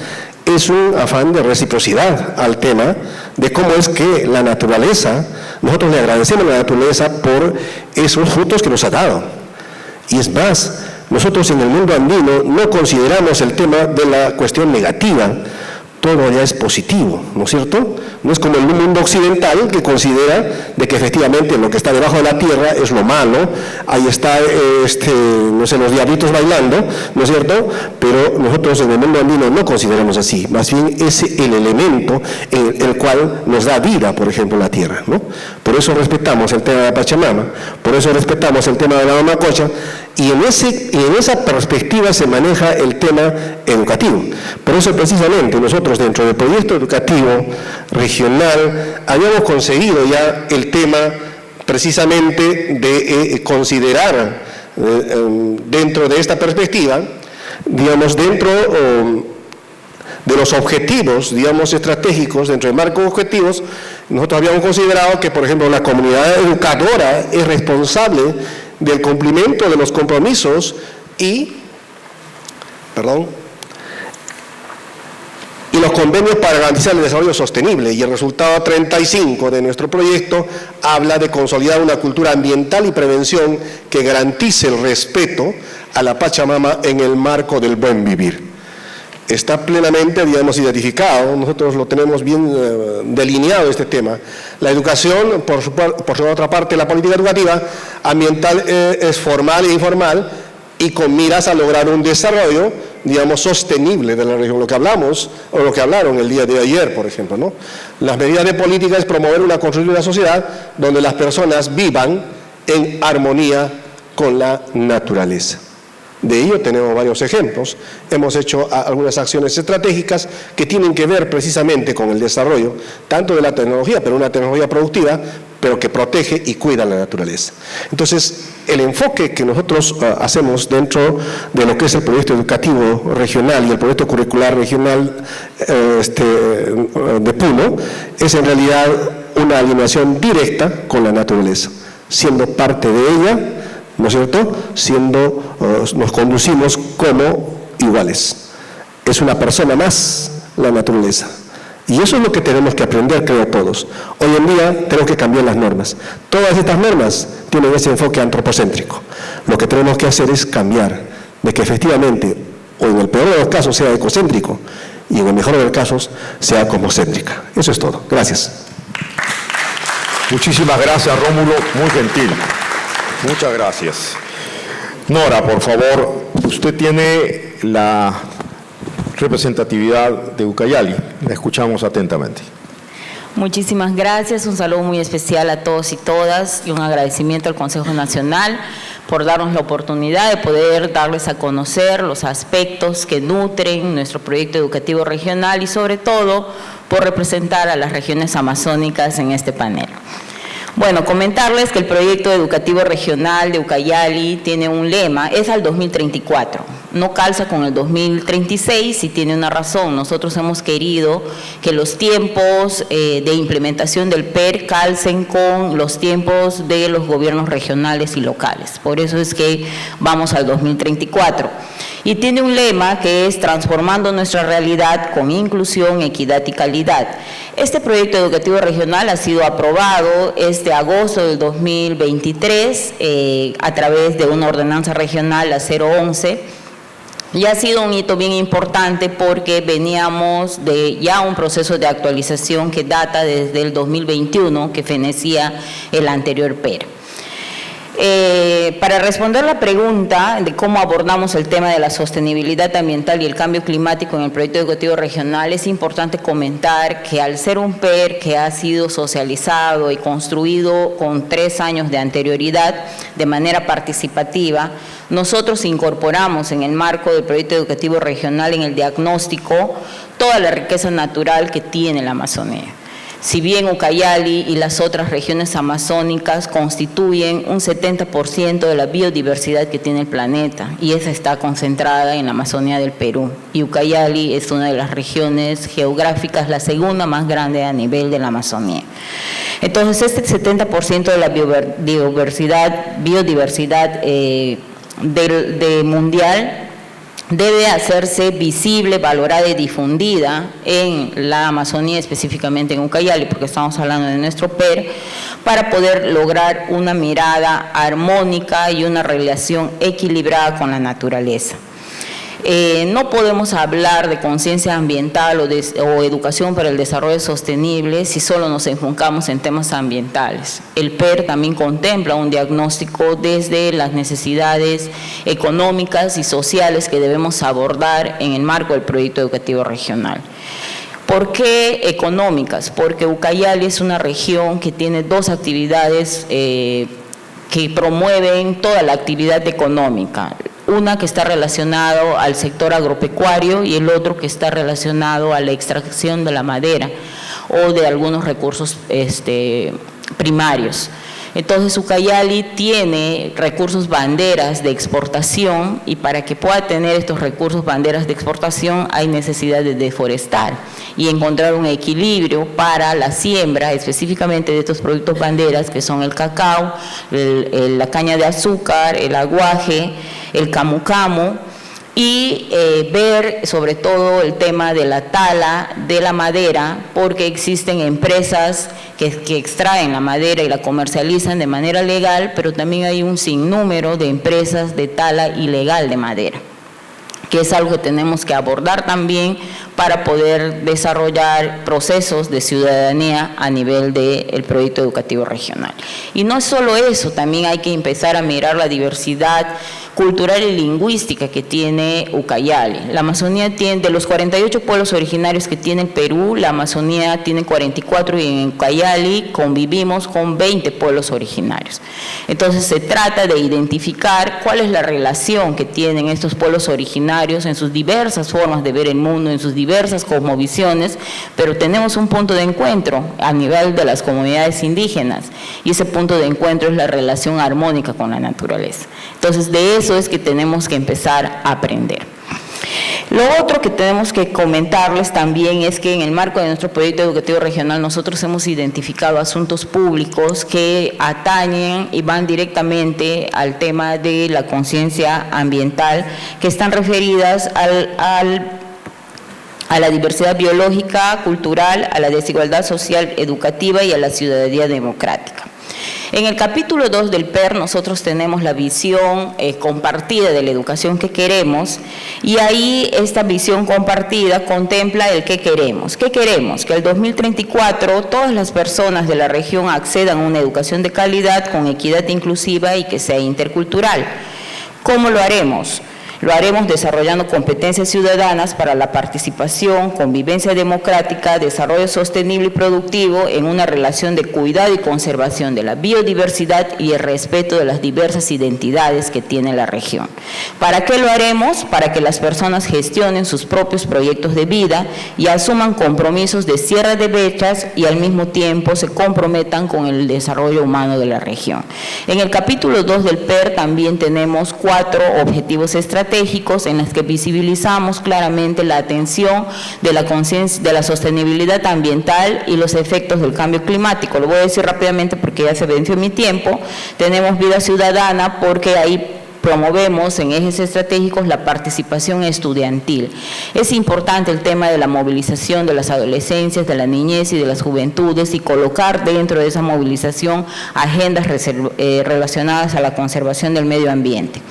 es un afán de reciprocidad al tema de cómo es que la naturaleza, nosotros le agradecemos a la naturaleza por esos frutos que nos ha dado. Y es más, nosotros en el mundo andino no consideramos el tema de la cuestión negativa, todo allá es positivo, ¿no es cierto? No es como el mundo occidental que considera de que efectivamente lo que está debajo de la tierra es lo malo, ahí está, no sé, los diablitos bailando, ¿no es cierto? Pero nosotros en el mundo andino no consideramos así, más bien es el elemento el cual nos da vida, por ejemplo, la tierra, ¿no? Por eso respetamos el tema de la Pachamama, por eso respetamos el tema de la Mamacocha, y en esa perspectiva se maneja el tema educativo. Por eso precisamente nosotros dentro del proyecto educativo regional habíamos conseguido ya el tema precisamente de considerar dentro de esta perspectiva, digamos, dentro de los objetivos, digamos, estratégicos, dentro del marco de objetivos, nosotros habíamos considerado que, por ejemplo, la comunidad educadora es responsable del cumplimiento de los compromisos y los convenios para garantizar el desarrollo sostenible. Y el resultado 35 de nuestro proyecto habla de consolidar una cultura ambiental y prevención que garantice el respeto a la Pachamama en el marco del buen vivir. Está plenamente, digamos, identificado, nosotros lo tenemos bien delineado este tema. La educación, por su otra parte, la política educativa ambiental es formal e informal y con miras a lograr un desarrollo, digamos, sostenible de la región, lo que hablamos, o lo que hablaron el día de ayer, por ejemplo, ¿no? Las medidas de política es promover una construcción de una sociedad donde las personas vivan en armonía con la naturaleza. De ello tenemos varios ejemplos. Hemos hecho algunas acciones estratégicas que tienen que ver precisamente con el desarrollo tanto de la tecnología, pero una tecnología productiva, pero que protege y cuida la naturaleza. Entonces, el enfoque que nosotros hacemos dentro de lo que es el proyecto educativo regional y el proyecto curricular regional de Puno es en realidad una alineación directa con la naturaleza, siendo parte de ella, ¿no es cierto?, nos conducimos como iguales. Es una persona más la naturaleza. Y eso es lo que tenemos que aprender, creo, todos. Hoy en día tenemos que cambiar las normas. Todas estas normas tienen ese enfoque antropocéntrico. Lo que tenemos que hacer es cambiar, de que efectivamente, o en el peor de los casos sea ecocéntrico, y en el mejor de los casos sea cosmocéntrica. Eso es todo. Gracias. Muchísimas gracias, Rómulo, muy gentil. Muchas gracias. Nora, por favor, usted tiene la representatividad de Ucayali. La escuchamos atentamente. Muchísimas gracias, un saludo muy especial a todos y todas y un agradecimiento al Consejo Nacional por darnos la oportunidad de poder darles a conocer los aspectos que nutren nuestro proyecto educativo regional y sobre todo por representar a las regiones amazónicas en este panel. Bueno, comentarles que el proyecto educativo regional de Ucayali tiene un lema, es al 2034. no calza con el 2036 y tiene una razón. Nosotros hemos querido que los tiempos de implementación del PER calcen con los tiempos de los gobiernos regionales y locales. Por eso es que vamos al 2034. Y tiene un lema que es transformando nuestra realidad con inclusión, equidad y calidad. Este proyecto educativo regional ha sido aprobado este agosto del 2023 a través de una ordenanza regional, la 011, y ha sido un hito bien importante porque veníamos de ya un proceso de actualización que data desde el 2021, que fenecía el anterior PER. Para responder la pregunta de cómo abordamos el tema de la sostenibilidad ambiental y el cambio climático en el proyecto educativo regional, es importante comentar que al ser un PER que ha sido socializado y construido con 3 años de anterioridad de manera participativa, nosotros incorporamos en el marco del proyecto educativo regional en el diagnóstico toda la riqueza natural que tiene la Amazonía. Si bien Ucayali y las otras regiones amazónicas constituyen un 70% de la biodiversidad que tiene el planeta, y esa está concentrada en la Amazonía del Perú, y Ucayali es una de las regiones geográficas, la segunda más grande a nivel de la Amazonía. Entonces, este 70% de la biodiversidad mundial debe hacerse visible, valorada y difundida en la Amazonía, específicamente en Ucayali, porque estamos hablando de nuestro PER, para poder lograr una mirada armónica y una relación equilibrada con la naturaleza. No podemos hablar de conciencia ambiental o educación para el desarrollo sostenible si solo nos enfocamos en temas ambientales. El PER también contempla un diagnóstico desde las necesidades económicas y sociales que debemos abordar en el marco del proyecto educativo regional. ¿Por qué económicas? Porque Ucayali es una región que tiene 2 actividades que promueven toda la actividad económica. Una que está relacionado al sector agropecuario y el otro que está relacionado a la extracción de la madera o de algunos recursos primarios. Entonces, Ucayali tiene recursos banderas de exportación, y para que pueda tener estos recursos banderas de exportación hay necesidad de deforestar y encontrar un equilibrio para la siembra específicamente de estos productos banderas, que son el cacao, la caña de azúcar, el aguaje, el camu camu, y ver sobre todo el tema de la tala de la madera, porque existen empresas que extraen la madera y la comercializan de manera legal, pero también hay un sinnúmero de empresas de tala ilegal de madera, que es algo que tenemos que abordar también para poder desarrollar procesos de ciudadanía a nivel del proyecto educativo regional. Y no es solo eso, también hay que empezar a mirar la diversidad cultural y lingüística que tiene Ucayali. La Amazonía tiene, de los 48 pueblos originarios que tiene el Perú, la Amazonía tiene 44 y en Ucayali convivimos con 20 pueblos originarios. Entonces se trata de identificar cuál es la relación que tienen estos pueblos originarios en sus diversas formas de ver el mundo, en sus diversas cosmovisiones, pero tenemos un punto de encuentro a nivel de las comunidades indígenas, y ese punto de encuentro es la relación armónica con la naturaleza. Entonces, de eso es que tenemos que empezar a aprender. Lo otro que tenemos que comentarles también es que en el marco de nuestro proyecto educativo regional nosotros hemos identificado asuntos públicos que atañen y van directamente al tema de la conciencia ambiental, que están referidas a la diversidad biológica, cultural, a la desigualdad social, educativa y a la ciudadanía democrática. En el capítulo 2 del PER nosotros tenemos la visión compartida de la educación que queremos, y ahí esta visión compartida contempla el qué queremos. ¿Qué queremos? Que el 2034 todas las personas de la región accedan a una educación de calidad con equidad inclusiva y que sea intercultural. ¿Cómo lo haremos? Lo haremos desarrollando competencias ciudadanas para la participación, convivencia democrática, desarrollo sostenible y productivo en una relación de cuidado y conservación de la biodiversidad y el respeto de las diversas identidades que tiene la región. ¿Para qué lo haremos? Para que las personas gestionen sus propios proyectos de vida y asuman compromisos de cierre de brechas y al mismo tiempo se comprometan con el desarrollo humano de la región. En el capítulo 2 del PER también tenemos 4 objetivos estratégicos estratégicos en los que visibilizamos claramente la atención de la sostenibilidad ambiental y los efectos del cambio climático. Lo voy a decir rápidamente porque ya se venció mi tiempo. Tenemos Vida Ciudadana porque ahí promovemos en ejes estratégicos la participación estudiantil. Es importante el tema de la movilización de las adolescencias, de la niñez y de las juventudes y colocar dentro de esa movilización agendas relacionadas a la conservación del medio ambiente.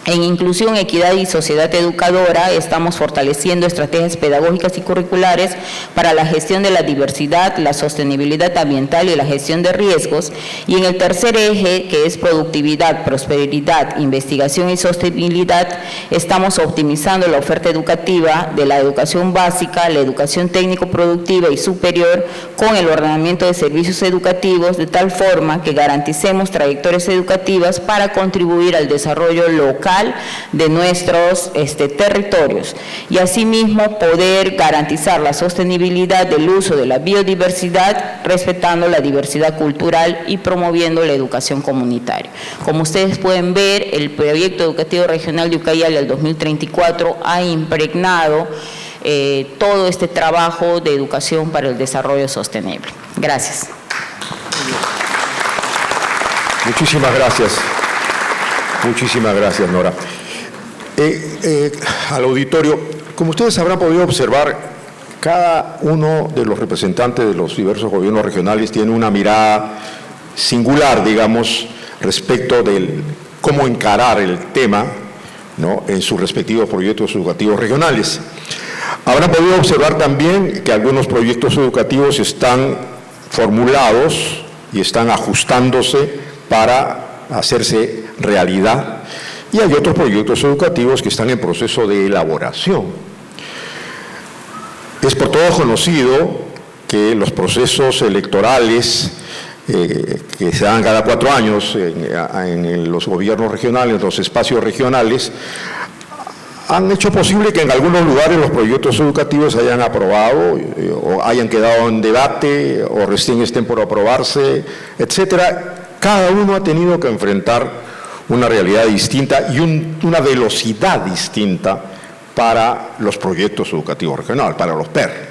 En Inclusión, Equidad y Sociedad Educadora estamos fortaleciendo estrategias pedagógicas y curriculares para la gestión de la diversidad, la sostenibilidad ambiental y la gestión de riesgos. Y en el tercer eje, que es productividad, prosperidad, investigación y sostenibilidad, estamos optimizando la oferta educativa de la educación básica, la educación técnico-productiva y superior con el ordenamiento de servicios educativos de tal forma que garanticemos trayectorias educativas para contribuir al desarrollo local de nuestros territorios y asimismo poder garantizar la sostenibilidad del uso de la biodiversidad respetando la diversidad cultural y promoviendo la educación comunitaria. Como ustedes pueden ver, el proyecto educativo regional de Ucayali al 2034 ha impregnado todo este trabajo de educación para el desarrollo sostenible. Gracias. Muchísimas gracias. Muchísimas gracias, Nora. Al auditorio, como ustedes habrán podido observar, cada uno de los representantes de los diversos gobiernos regionales tiene una mirada singular, digamos, respecto de cómo encarar el tema, ¿no?, en sus respectivos proyectos educativos regionales. Habrán podido observar también que algunos proyectos educativos están formulados y están ajustándose para hacerse realidad, y hay otros proyectos educativos que están en proceso de elaboración. Es por todos conocido que los procesos electorales que se dan cada 4 años en los gobiernos regionales, en los espacios regionales, han hecho posible que en algunos lugares los proyectos educativos se hayan aprobado o hayan quedado en debate o recién estén por aprobarse, etcétera. Cada uno ha tenido que enfrentar una realidad distinta y una velocidad distinta para los proyectos educativos regionales, para los PER.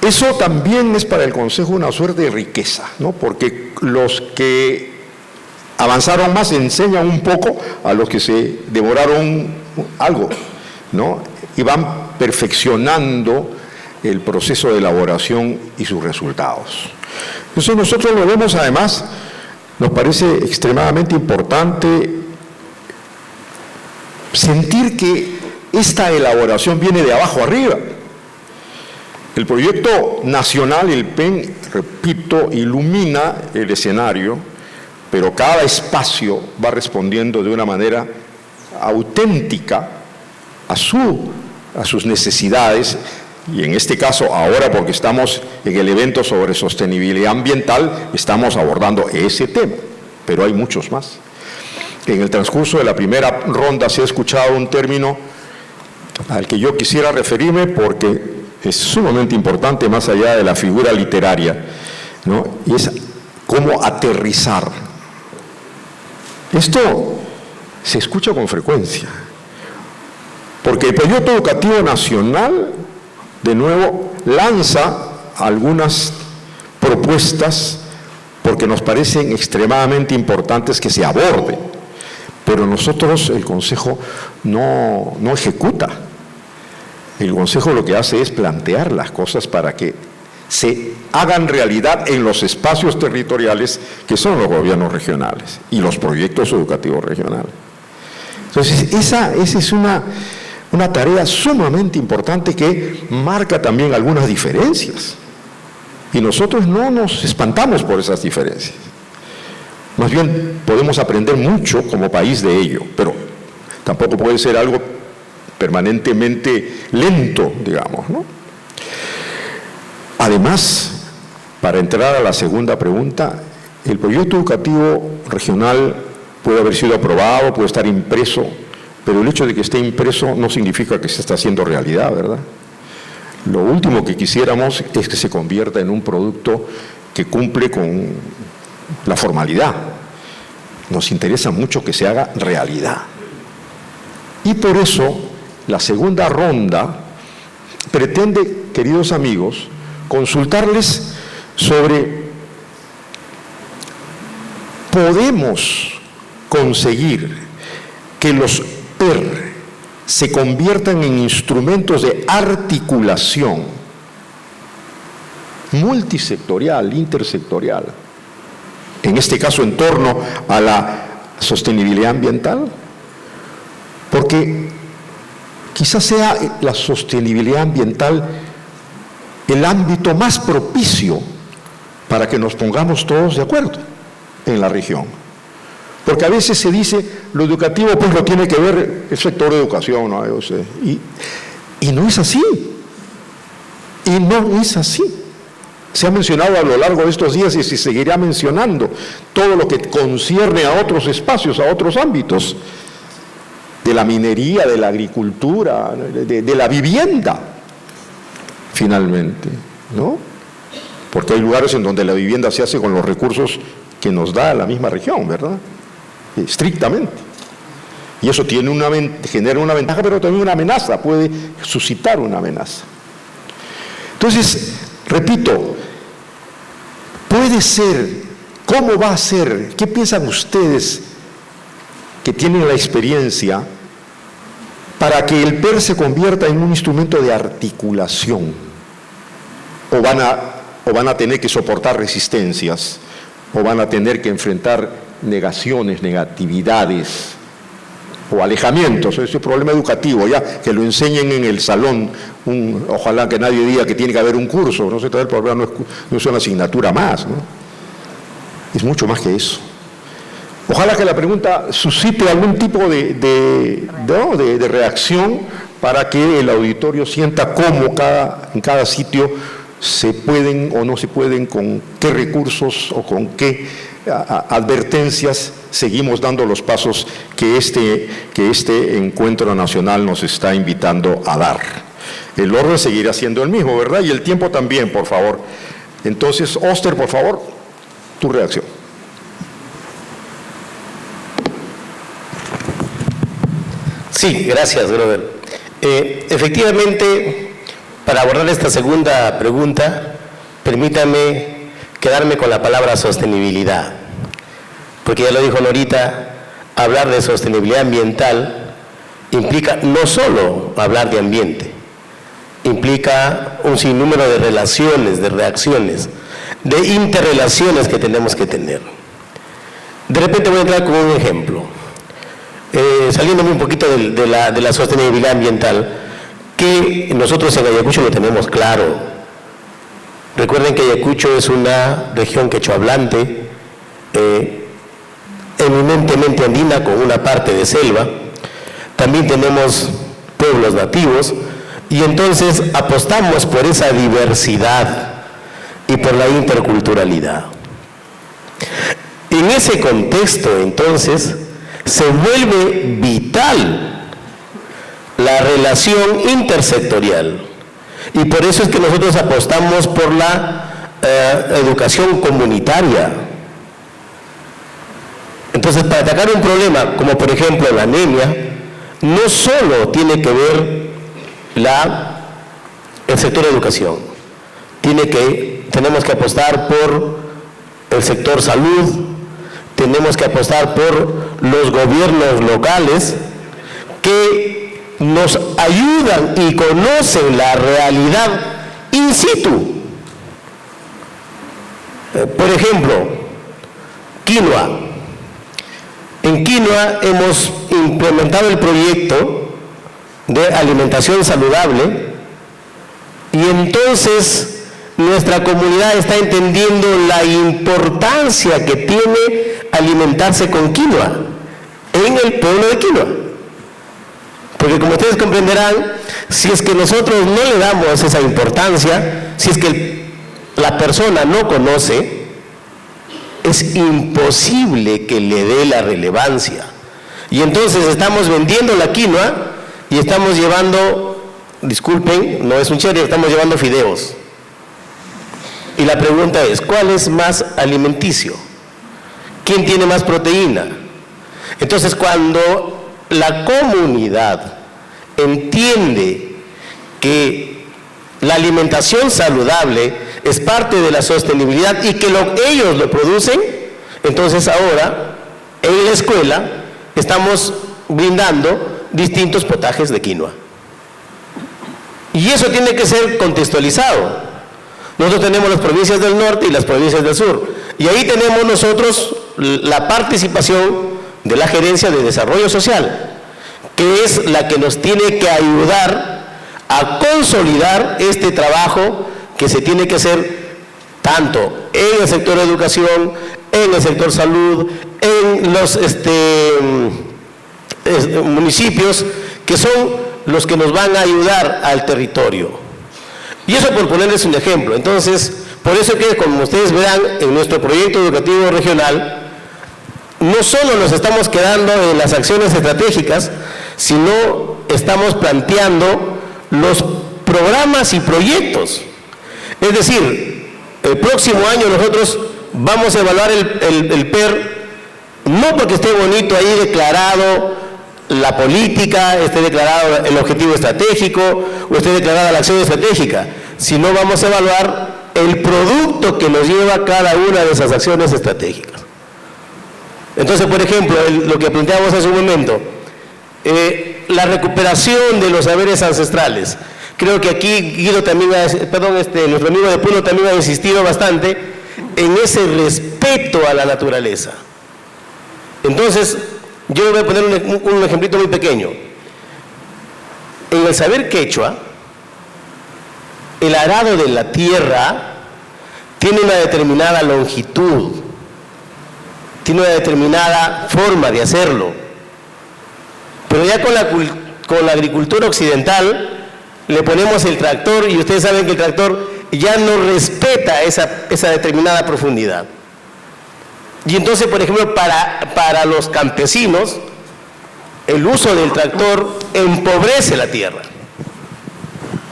Eso también es para el Consejo una suerte de riqueza, ¿no?, porque los que avanzaron más enseñan un poco a los que se demoraron algo, ¿no?, y van perfeccionando el proceso de elaboración y sus resultados. Entonces nosotros lo vemos, además, nos parece extremadamente importante sentir que esta elaboración viene de abajo arriba. El proyecto nacional, el PEN, repito, ilumina el escenario, pero cada espacio va respondiendo de una manera auténtica a sus necesidades. Y en este caso, ahora porque estamos en el evento sobre sostenibilidad ambiental, estamos abordando ese tema, pero hay muchos más. En el transcurso de la primera ronda se ha escuchado un término al que yo quisiera referirme porque es sumamente importante más allá de la figura literaria, ¿no?, y es cómo aterrizar. Esto se escucha con frecuencia, porque el proyecto educativo nacional de nuevo lanza algunas propuestas porque nos parecen extremadamente importantes que se aborden, pero nosotros, el Consejo, no ejecuta. El Consejo lo que hace es plantear las cosas para que se hagan realidad en los espacios territoriales que son los gobiernos regionales y los proyectos educativos regionales. Entonces, esa es una tarea sumamente importante que marca también algunas diferencias. Y nosotros no nos espantamos por esas diferencias. Más bien podemos aprender mucho como país de ello, pero tampoco puede ser algo permanentemente lento, digamos, ¿no? Además, para entrar a la segunda pregunta, el proyecto educativo regional puede haber sido aprobado, puede estar impreso, pero el hecho de que esté impreso no significa que se está haciendo realidad, ¿verdad? Lo último que quisiéramos es que se convierta en un producto que cumple con la formalidad. Nos interesa mucho que se haga realidad. Y por eso la segunda ronda pretende, queridos amigos, consultarles sobre podemos conseguir que los PER se conviertan en instrumentos de articulación multisectorial, intersectorial, en este caso en torno a la sostenibilidad ambiental, porque quizás sea la sostenibilidad ambiental el ámbito más propicio para que nos pongamos todos de acuerdo en la región. Porque a veces se dice, lo educativo pues lo tiene que ver el sector de educación, ¿no? Y no es así. Y no es así. Se ha mencionado a lo largo de estos días y se seguirá mencionando todo lo que concierne a otros espacios, a otros ámbitos, de la minería, de la agricultura, de la vivienda, finalmente, ¿no? Porque hay lugares en donde la vivienda se hace con los recursos que nos da la misma región, ¿verdad? Estrictamente. Y eso genera una ventaja, pero también una amenaza, puede suscitar una amenaza. Entonces, repito, puede ser, ¿cómo va a ser? ¿Qué piensan ustedes que tienen la experiencia para que el PER se convierta en un instrumento de articulación? ¿O van a tener que soportar resistencias? ¿O van a tener que enfrentar negaciones, negatividades o alejamientos? Ese es el problema educativo, ya que lo enseñen en el salón. Ojalá que nadie diga que tiene que haber un curso, no se trata del problema, no es una asignatura más, ¿no? Es mucho más que eso. Ojalá que la pregunta suscite algún tipo de reacción para que el auditorio sienta cómo en cada sitio se pueden o no se pueden, con qué recursos o con qué advertencias seguimos dando los pasos que este encuentro nacional nos está invitando a dar. El orden seguirá siendo el mismo, ¿verdad? Y el tiempo también, por favor. Entonces, Oster, por favor, tu reacción. Sí, gracias, Grover. Efectivamente, para abordar esta segunda pregunta, permítame quedarme con la palabra sostenibilidad, porque ya lo dijo Norita, hablar de sostenibilidad ambiental implica no solo hablar de ambiente, implica un sinnúmero de relaciones, de reacciones, de interrelaciones que tenemos que tener. De repente voy a entrar con un ejemplo, saliéndome un poquito de la sostenibilidad ambiental, que nosotros en Ayacucho lo tenemos claro. Recuerden que Ayacucho es una región quechohablante, eminentemente andina, con una parte de selva. También tenemos pueblos nativos, y entonces apostamos por esa diversidad y por la interculturalidad. En ese contexto, entonces, se vuelve vital la relación intersectorial, y por eso es que nosotros apostamos por la educación comunitaria. Entonces, para atacar un problema como por ejemplo la anemia, no solo tiene que ver el sector de educación, tenemos que apostar por el sector salud, tenemos que apostar por los gobiernos locales que nos ayudan y conocen la realidad in situ. Por ejemplo, quinoa. En quinoa hemos implementado el proyecto de alimentación saludable, y entonces nuestra comunidad está entendiendo la importancia que tiene alimentarse con quinoa en el pueblo de Quinoa. Porque como ustedes comprenderán, si es que nosotros no le damos esa importancia, si es que la persona no conoce, es imposible que le dé la relevancia. Y entonces estamos vendiendo la quinoa y estamos llevando, disculpen, no es un cherry, estamos llevando fideos. Y la pregunta es, ¿cuál es más alimenticio? ¿Quién tiene más proteína? Entonces, cuando la comunidad entiende que la alimentación saludable es parte de la sostenibilidad y que ellos lo producen, entonces ahora en la escuela estamos brindando distintos potajes de quinoa. Y eso tiene que ser contextualizado. Nosotros tenemos las provincias del norte y las provincias del sur. Y ahí tenemos nosotros la participación de la Gerencia de Desarrollo Social, que es la que nos tiene que ayudar a consolidar este trabajo que se tiene que hacer tanto en el sector de educación, en el sector salud, en los municipios, que son los que nos van a ayudar al territorio. Y eso por ponerles un ejemplo. Entonces, por eso que, como ustedes verán, en nuestro proyecto educativo regional, no solo nos estamos quedando en las acciones estratégicas, sino estamos planteando los programas y proyectos. Es decir, el próximo año nosotros vamos a evaluar el PER, no porque esté bonito ahí declarado la política, esté declarado el objetivo estratégico o esté declarada la acción estratégica, sino vamos a evaluar el producto que nos lleva cada una de esas acciones estratégicas. Entonces, por ejemplo, lo que planteamos hace un momento, la recuperación de los saberes ancestrales. Creo que aquí Guido también, nuestro amigo de Puno también ha insistido bastante en ese respeto a la naturaleza. Entonces, yo voy a poner un ejemplito muy pequeño. En el saber quechua, el arado de la tierra tiene una determinada longitud, tiene una determinada forma de hacerlo. Pero ya con la agricultura occidental le ponemos el tractor y ustedes saben que el tractor ya no respeta esa determinada profundidad. Y entonces, por ejemplo, para los campesinos, el uso del tractor empobrece la tierra.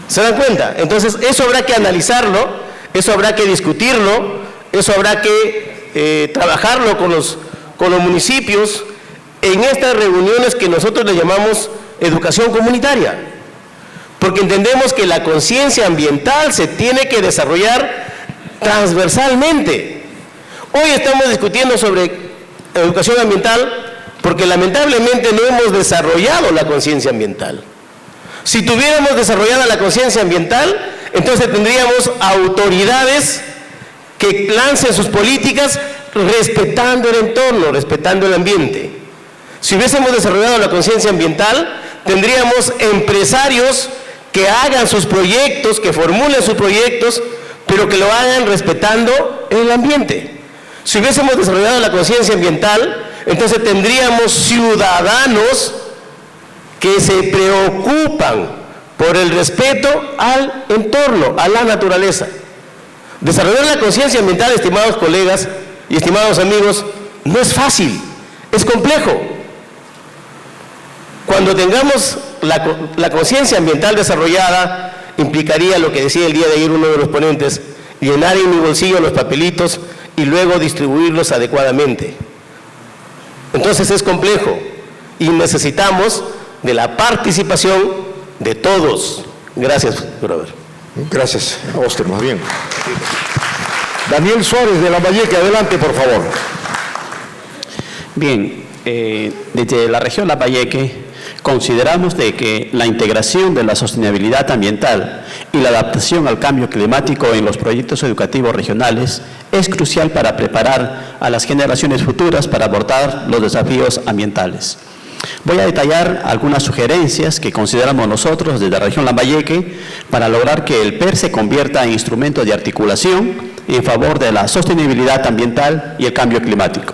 ¿Se dan cuenta? Entonces, eso habrá que analizarlo, eso habrá que discutirlo, eso habrá que trabajarlo con los municipios en estas reuniones que nosotros le llamamos educación comunitaria. Porque entendemos que la conciencia ambiental se tiene que desarrollar transversalmente. Hoy estamos discutiendo sobre educación ambiental porque lamentablemente no hemos desarrollado la conciencia ambiental. Si tuviéramos desarrollada la conciencia ambiental, entonces tendríamos autoridades que lancen sus políticas respetando el entorno, respetando el ambiente. Si hubiésemos desarrollado la conciencia ambiental, tendríamos empresarios que hagan sus proyectos, que formulen sus proyectos, pero que lo hagan respetando el ambiente. Si hubiésemos desarrollado la conciencia ambiental, entonces tendríamos ciudadanos que se preocupan por el respeto al entorno, a la naturaleza. Desarrollar la conciencia ambiental, estimados colegas y estimados amigos, no es fácil, es complejo. Cuando tengamos la conciencia ambiental desarrollada, implicaría lo que decía el día de ayer uno de los ponentes, llenar en mi bolsillo los papelitos y luego distribuirlos adecuadamente. Entonces es complejo y necesitamos de la participación de todos. Gracias, brother. Gracias, Óscar, más bien. Daniel Suárez de Lambayeque, adelante, por favor. Bien, desde la región Lambayeque consideramos de que la integración de la sostenibilidad ambiental y la adaptación al cambio climático en los proyectos educativos regionales es crucial para preparar a las generaciones futuras para abordar los desafíos ambientales. Voy a detallar algunas sugerencias que consideramos nosotros desde la región Lambayeque para lograr que el PER se convierta en instrumento de articulación en favor de la sostenibilidad ambiental y el cambio climático.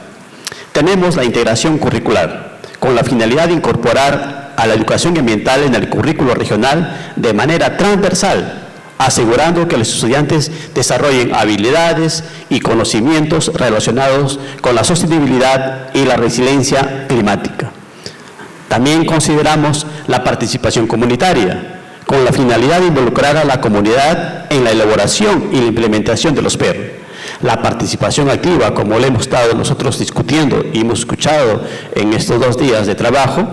Tenemos la integración curricular, con la finalidad de incorporar a la educación ambiental en el currículo regional de manera transversal, asegurando que los estudiantes desarrollen habilidades y conocimientos relacionados con la sostenibilidad y la resiliencia climática. También consideramos la participación comunitaria, con la finalidad de involucrar a la comunidad en la elaboración y la implementación de los PER. La participación activa, como lo hemos estado nosotros discutiendo y hemos escuchado en estos 2 días de trabajo,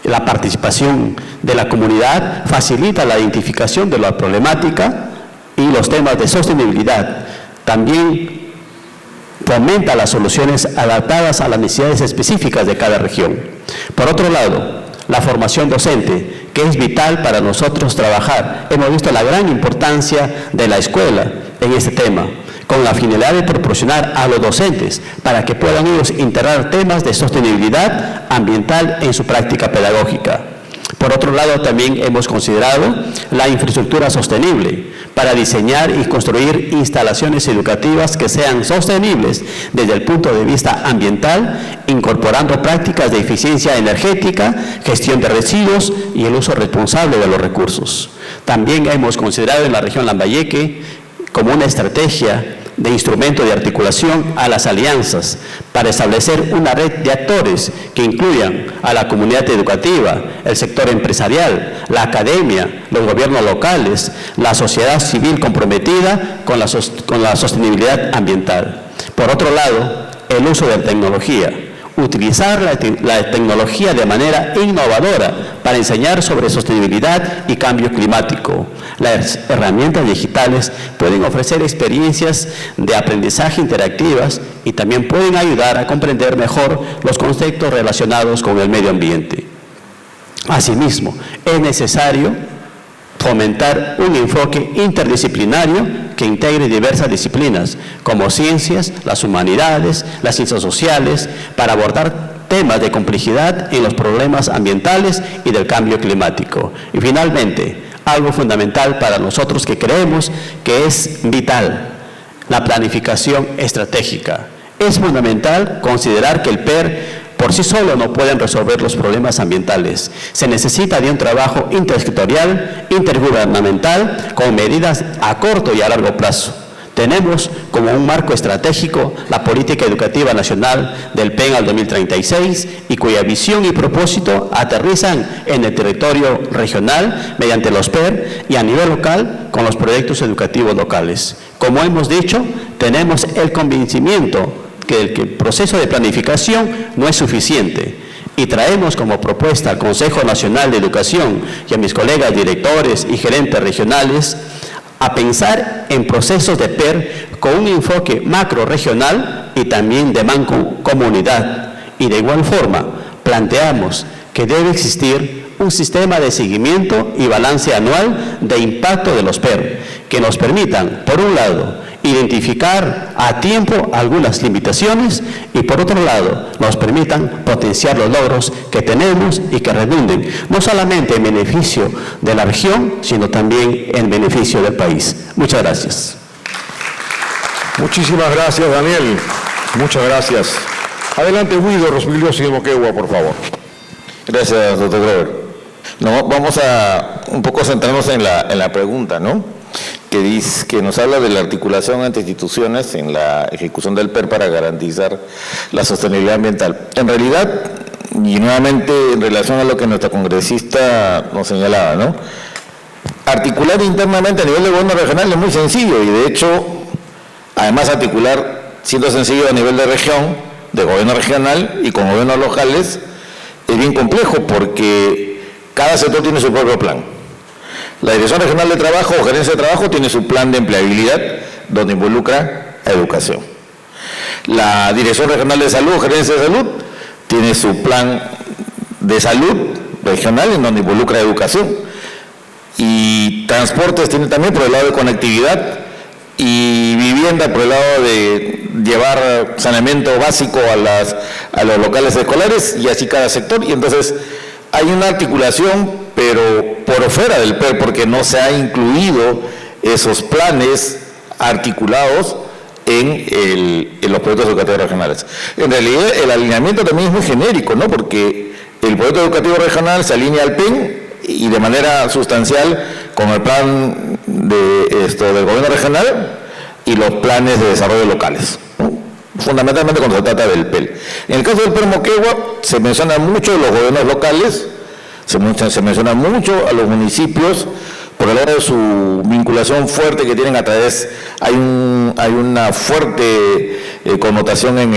La participación de la comunidad facilita la identificación de la problemática y los temas de sostenibilidad. También fomenta las soluciones adaptadas a las necesidades específicas de cada región. Por otro lado, la formación docente, que es vital para nosotros trabajar. Hemos visto la gran importancia de la escuela en este tema, con la finalidad de proporcionar a los docentes para que puedan ellos integrar temas de sostenibilidad ambiental en su práctica pedagógica. Por otro lado, también hemos considerado la infraestructura sostenible para diseñar y construir instalaciones educativas que sean sostenibles desde el punto de vista ambiental, incorporando prácticas de eficiencia energética, gestión de residuos y el uso responsable de los recursos. También hemos considerado en la región Lambayeque como una estrategia de instrumento de articulación a las alianzas para establecer una red de actores que incluyan a la comunidad educativa, el sector empresarial, la academia, los gobiernos locales, la sociedad civil comprometida con la sostenibilidad ambiental. Por otro lado, el uso de la tecnología. Utilizar la tecnología de manera innovadora para enseñar sobre sostenibilidad y cambio climático. Las herramientas digitales pueden ofrecer experiencias de aprendizaje interactivas y también pueden ayudar a comprender mejor los conceptos relacionados con el medio ambiente. Asimismo, es necesario fomentar un enfoque interdisciplinario que integre diversas disciplinas, como ciencias, las humanidades, las ciencias sociales, para abordar temas de complejidad en los problemas ambientales y del cambio climático. Y finalmente, algo fundamental para nosotros que creemos que es vital, la planificación estratégica. Es fundamental considerar que el PER por sí solo no pueden resolver los problemas ambientales. Se necesita de un trabajo intersectorial, intergubernamental, con medidas a corto y a largo plazo. Tenemos como un marco estratégico la Política Educativa Nacional del PEN al 2036 y cuya visión y propósito aterrizan en el territorio regional mediante los PER y a nivel local con los proyectos educativos locales. Como hemos dicho, tenemos el convencimiento que el proceso de planificación no es suficiente y traemos como propuesta al Consejo Nacional de Educación y a mis colegas directores y gerentes regionales a pensar en procesos de PER con un enfoque macro-regional y también de mancomunidad. Y de igual forma, planteamos que debe existir un sistema de seguimiento y balance anual de impacto de los PER, que nos permitan, por un lado, identificar a tiempo algunas limitaciones y por otro lado nos permitan potenciar los logros que tenemos y que redunden no solamente en beneficio de la región, sino también en beneficio del país. Muchas gracias. Muchísimas gracias, Daniel. Muchas gracias. Adelante, Guido Rospigliosi de Moquegua, por favor. Gracias, doctor Greber. No, vamos a un poco centrarnos en la pregunta, ¿no? Que nos habla de la articulación entre instituciones en la ejecución del PER para garantizar la sostenibilidad ambiental. En realidad, y nuevamente en relación a lo que nuestra congresista nos señalaba, ¿no? Articular internamente a nivel de gobierno regional es muy sencillo y de hecho, además articular siendo sencillo a nivel de región, de gobierno regional y con gobiernos locales, es bien complejo porque cada sector tiene su propio plan. La Dirección Regional de Trabajo o Gerencia de Trabajo tiene su plan de empleabilidad, donde involucra a educación. La Dirección Regional de Salud o Gerencia de Salud tiene su plan de salud regional, en donde involucra a educación. Y Transportes tiene también por el lado de conectividad y vivienda por el lado de llevar saneamiento básico a los locales escolares y así cada sector. Y entonces hay una articulación, pero por fuera del PER, porque no se ha incluido esos planes articulados en los proyectos educativos regionales. En realidad, el alineamiento también es muy genérico, ¿no? Porque el proyecto educativo regional se alinea al PEN y de manera sustancial con el plan del gobierno regional y los planes de desarrollo locales, ¿no? Fundamentalmente cuando se trata del PEL. En el caso del PER Moquegua se menciona mucho los gobiernos locales, se menciona mucho a los municipios por el lado de su vinculación fuerte que tienen a través, hay una fuerte connotación en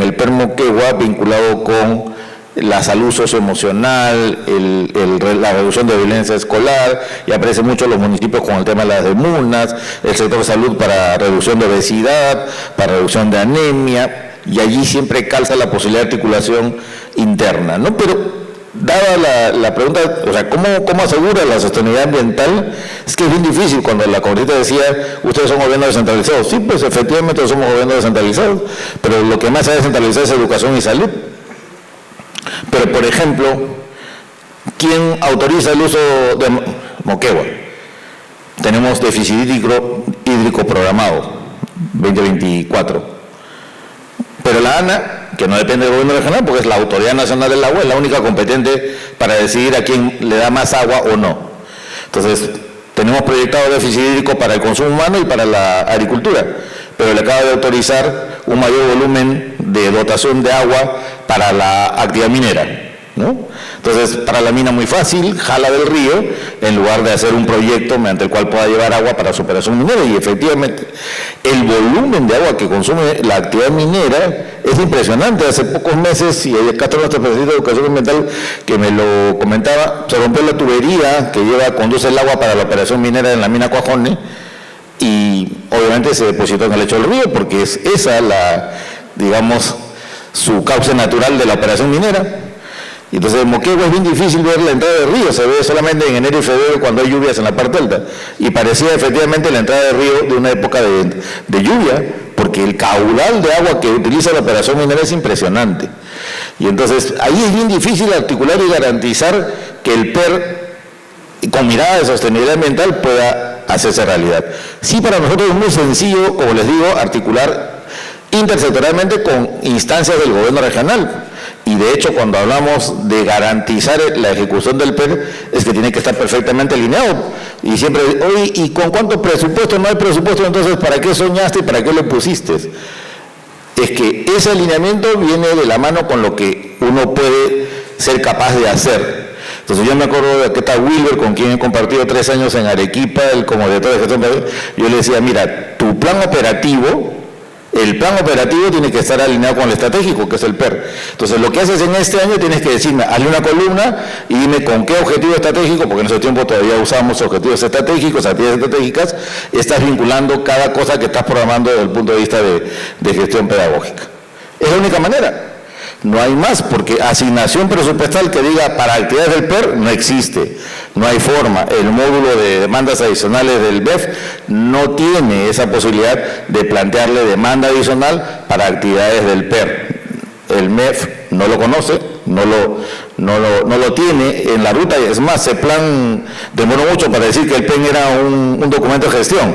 el PER Moquegua vinculado con la salud socioemocional, la reducción de violencia escolar, y aparecen mucho los municipios con el tema de las demunas, el sector de salud para reducción de obesidad, para reducción de anemia, y allí siempre calza la posibilidad de articulación interna, ¿no? Pero dada la pregunta, o sea, ¿cómo asegura la sostenibilidad ambiental? Es que es bien difícil. Cuando la congresista decía, ustedes son gobiernos descentralizados. Sí, pues efectivamente somos gobiernos descentralizados, pero lo que más se ha descentralizado es educación y salud. Pero, por ejemplo, ¿quién autoriza el uso de Moquegua? Tenemos déficit hídrico programado, 2024. Pero la ANA, que no depende del gobierno regional, porque es la Autoridad Nacional del Agua, es la única competente para decidir a quién le da más agua o no. Entonces, tenemos proyectado déficit hídrico para el consumo humano y para la agricultura, pero le acaba de autorizar un mayor volumen de dotación de agua para la actividad minera, ¿no? Entonces, para la mina muy fácil, jala del río, en lugar de hacer un proyecto mediante el cual pueda llevar agua para su operación minera, y efectivamente el volumen de agua que consume la actividad minera es impresionante. Hace pocos meses, y acá está nuestro presidente de Educación Ambiental que me lo comentaba, se rompió la tubería que conduce el agua para la operación minera en la mina Cuajone, y obviamente se depositó en el lecho del río, porque es esa digamos, su cauce natural de la operación minera. Y entonces en Moquegua es bien difícil ver la entrada del río, se ve solamente en enero y febrero cuando hay lluvias en la parte alta, y parecía efectivamente la entrada del río de una época de lluvia, porque el caudal de agua que utiliza la operación minera es impresionante. Y entonces ahí es bien difícil articular y garantizar que el PER, con mirada de sostenibilidad ambiental, pueda hacerse realidad. Sí, para nosotros es muy sencillo, como les digo, articular intersectorialmente con instancias del gobierno regional. Y de hecho, cuando hablamos de garantizar la ejecución del PER, es que tiene que estar perfectamente alineado. Y siempre, oye, ¿y con cuánto presupuesto? No hay presupuesto, entonces ¿para qué soñaste y para qué lo pusiste? Es que ese alineamiento viene de la mano con lo que uno puede ser capaz de hacer. Entonces yo me acuerdo de que está Wilber, con quien he compartido 3 años en Arequipa, él como director de gestión, yo le decía, mira, tu plan operativo, el plan operativo tiene que estar alineado con el estratégico, que es el PER. Entonces, lo que haces en este año tienes que decirme, hazle una columna y dime con qué objetivo estratégico, porque en ese tiempo todavía usamos objetivos estratégicos, actividades estratégicas, estás vinculando cada cosa que estás programando desde el punto de vista de gestión pedagógica. Es la única manera. No hay más, porque asignación presupuestal que diga para actividades del PER no existe, no hay forma. El módulo de demandas adicionales del BEF no tiene esa posibilidad de plantearle demanda adicional para actividades del PER. El MEF no lo conoce, no lo tiene en la ruta, y es más, ese plan demoró mucho para decir que el PEN era un documento de gestión,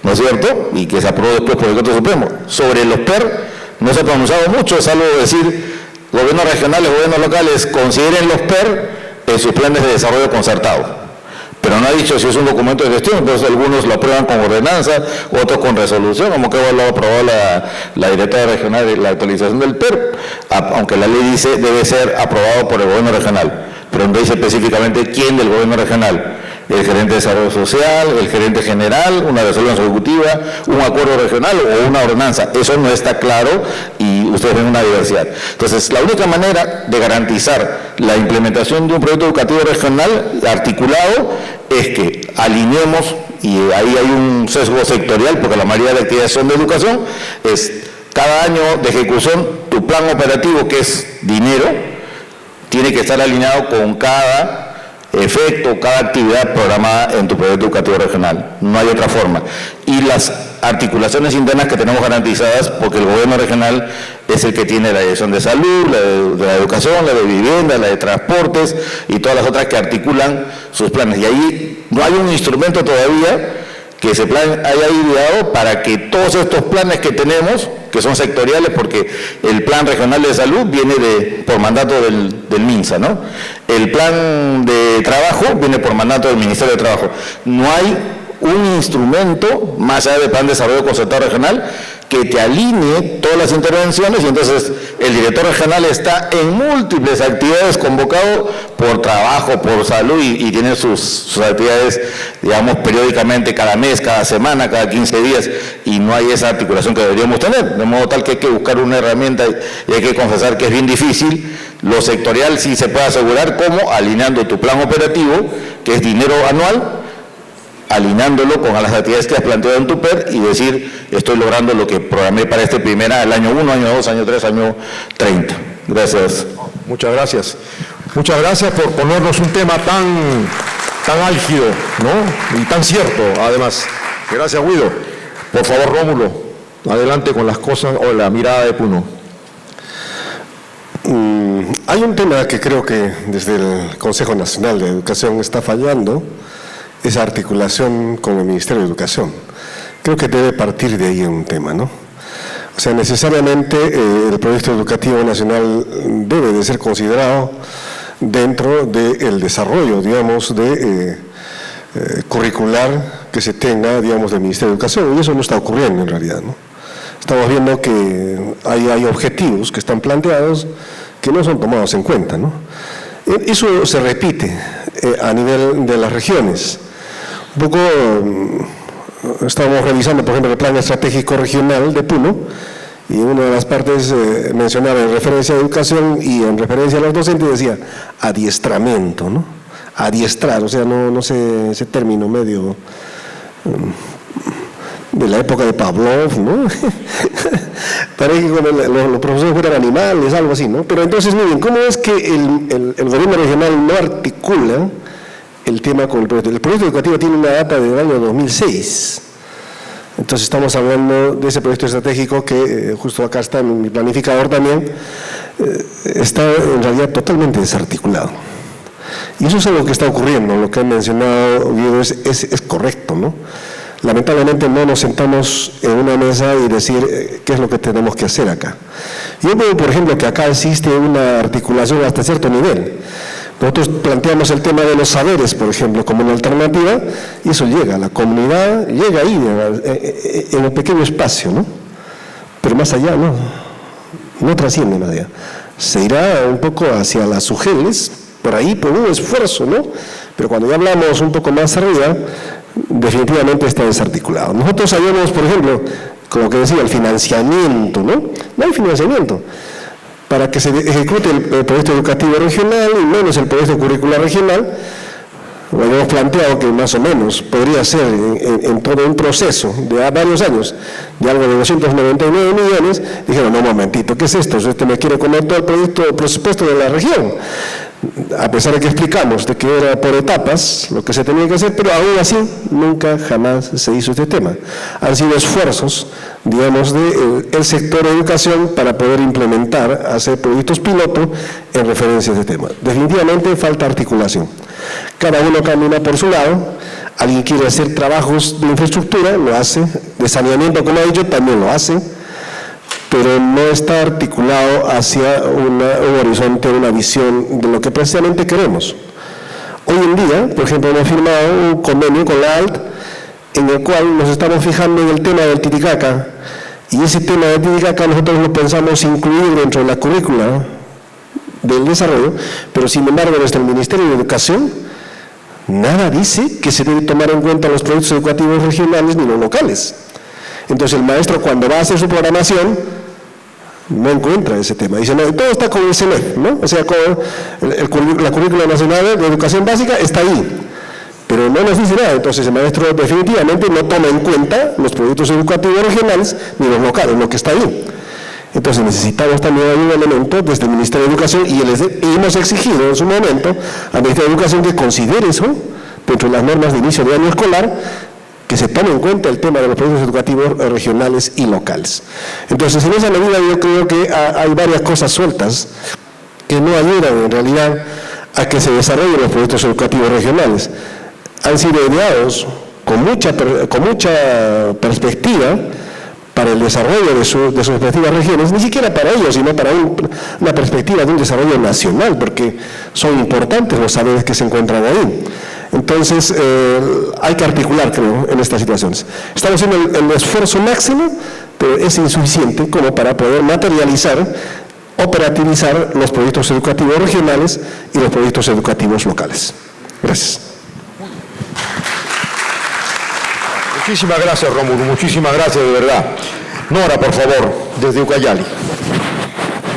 ¿no es cierto? Y que se aprobó después por el Decreto Supremo. Sobre los PER no se ha pronunciado mucho, salvo decir gobiernos regionales, gobiernos locales, consideren los PER en sus planes de desarrollo concertado. Pero no ha dicho si es un documento de gestión, entonces algunos lo aprueban con ordenanza, otros con resolución, como que lo ha aprobado la directora regional de la actualización del PER, aunque la ley dice debe ser aprobado por el gobierno regional, pero no dice específicamente quién del gobierno regional. El gerente de desarrollo social, el gerente general, una resolución ejecutiva, un acuerdo regional o una ordenanza. Eso no está claro y ustedes ven una diversidad. Entonces, la única manera de garantizar la implementación de un proyecto educativo regional articulado es que alineemos, y ahí hay un sesgo sectorial, porque la mayoría de actividades son de educación, es cada año de ejecución, tu plan operativo, que es dinero, tiene que estar alineado con cada efecto, cada actividad programada en tu proyecto educativo regional. No hay otra forma. Y las articulaciones internas que tenemos garantizadas, porque el gobierno regional es el que tiene la dirección de salud, la de la educación, la de vivienda, la de transportes y todas las otras que articulan sus planes. Y ahí no hay un instrumento todavía que ese plan haya ideado para que todos estos planes que tenemos, que son sectoriales, porque el plan regional de salud viene por mandato del MINSA, ¿no? El plan de trabajo viene por mandato del Ministerio de Trabajo. No hay un instrumento, más allá del plan de desarrollo concertado regional, que te alinee todas las intervenciones, y entonces el director regional está en múltiples actividades convocado por trabajo, por salud, y tiene sus actividades, digamos, periódicamente, cada mes, cada semana, cada 15 días, y no hay esa articulación que deberíamos tener, de modo tal que hay que buscar una herramienta, y hay que confesar que es bien difícil Lo sectorial sí se puede asegurar como alineando tu plan operativo, que es dinero anual, alineándolo con las actividades que has planteado en tu PER y decir, estoy logrando lo que programé para este primer año, el año 1, año 2, año 3, año 30. Gracias. Muchas gracias. Muchas gracias por ponernos un tema tan álgido, ¿no? Y tan cierto, además. Gracias, Guido. Por favor, Rómulo, adelante con las cosas o la mirada de Puno. Hay un tema que creo que desde el Consejo Nacional de Educación está fallando, esa articulación con el Ministerio de Educación. Creo que debe partir de ahí un tema, ¿no? O sea, necesariamente el proyecto educativo nacional debe de ser considerado dentro del desarrollo, digamos, curricular que se tenga, digamos, del Ministerio de Educación, y eso no está ocurriendo en realidad, ¿no? Estamos viendo que hay objetivos que están planteados que no son tomados en cuenta, ¿no? Eso se repite a nivel de las regiones. Un poco estábamos revisando, por ejemplo, el Plan Estratégico Regional de Puno, y una de las partes mencionaba en referencia a educación y en referencia a los docentes decía adiestramiento, ¿no? Adiestrar, o sea, no sé ese término medio de la época de Pavlov, ¿no? Parece que los profesores fueran animales, algo así, ¿no? Pero entonces, miren, ¿cómo es que el gobierno regional no articula el tema con el proyecto? El proyecto educativo tiene una data del año 2006. Entonces estamos hablando de ese proyecto estratégico que justo acá está en mi planificador también, está en realidad totalmente desarticulado. Y eso es algo que está ocurriendo, lo que han mencionado Guido es correcto, ¿no? Lamentablemente no nos sentamos en una mesa y decir qué es lo que tenemos que hacer acá. Yo veo, por ejemplo, que acá existe una articulación hasta cierto nivel. Nosotros planteamos el tema de los saberes, por ejemplo, como una alternativa, y eso llega a la comunidad, llega ahí, en un pequeño espacio, ¿no? Pero más allá, no trasciende más allá. Se irá un poco hacia las UGELs, por ahí, por un esfuerzo, ¿no? Pero cuando ya hablamos un poco más arriba, definitivamente está desarticulado. Nosotros sabemos, por ejemplo, como que decía, el financiamiento, ¿no? No hay financiamiento para que se ejecute el proyecto educativo regional y menos el proyecto curricular regional. Lo hemos planteado que más o menos podría ser en todo un proceso de varios años de algo de 299 millones. Dijeron, no, un momentito, ¿qué es esto? Usted me quiere comer todo el presupuesto de la región. A pesar de que explicamos de que era por etapas lo que se tenía que hacer, pero aún así nunca jamás se hizo este tema. Han sido esfuerzos, digamos, del sector de educación para poder implementar, hacer proyectos piloto en referencia a este tema. Definitivamente falta articulación. Cada uno camina por su lado. Alguien quiere hacer trabajos de infraestructura, lo hace. De saneamiento, como ha dicho, también lo hace. Pero no está articulado hacia un horizonte, una visión de lo que precisamente queremos. Hoy en día, por ejemplo, hemos firmado un convenio con la ALT en el cual nos estamos fijando en el tema del Titicaca, y ese tema del Titicaca nosotros lo pensamos incluir dentro de la currícula del desarrollo, pero sin embargo desde el Ministerio de Educación nada dice que se debe tomar en cuenta los proyectos educativos regionales ni los locales. Entonces el maestro, cuando va a hacer su programación, no encuentra ese tema. Dice, no, todo está con el CENEF, ¿no? O sea, la currícula nacional de educación básica está ahí, pero no nos dice nada. Entonces el maestro definitivamente no toma en cuenta los proyectos educativos regionales ni los locales, lo que está ahí. Entonces necesitamos también un elemento desde el Ministerio de Educación, y hemos exigido en su momento al Ministerio de Educación que considere eso dentro de las normas de inicio de año escolar, que se tome en cuenta el tema de los proyectos educativos regionales y locales. Entonces, en esa medida yo creo que hay varias cosas sueltas que no ayudan en realidad a que se desarrollen los proyectos educativos regionales. Han sido ideados con mucha perspectiva para el desarrollo de sus respectivas regiones, ni siquiera para ellos, sino para una perspectiva de un desarrollo nacional, porque son importantes los saberes que se encuentran ahí. Entonces, hay que articular, creo, en estas situaciones. Estamos haciendo el esfuerzo máximo, pero es insuficiente como para poder materializar, operativizar los proyectos educativos regionales y los proyectos educativos locales. Gracias. Muchísimas gracias, Rómulo, muchísimas gracias, de verdad. Nora, por favor, desde Ucayali.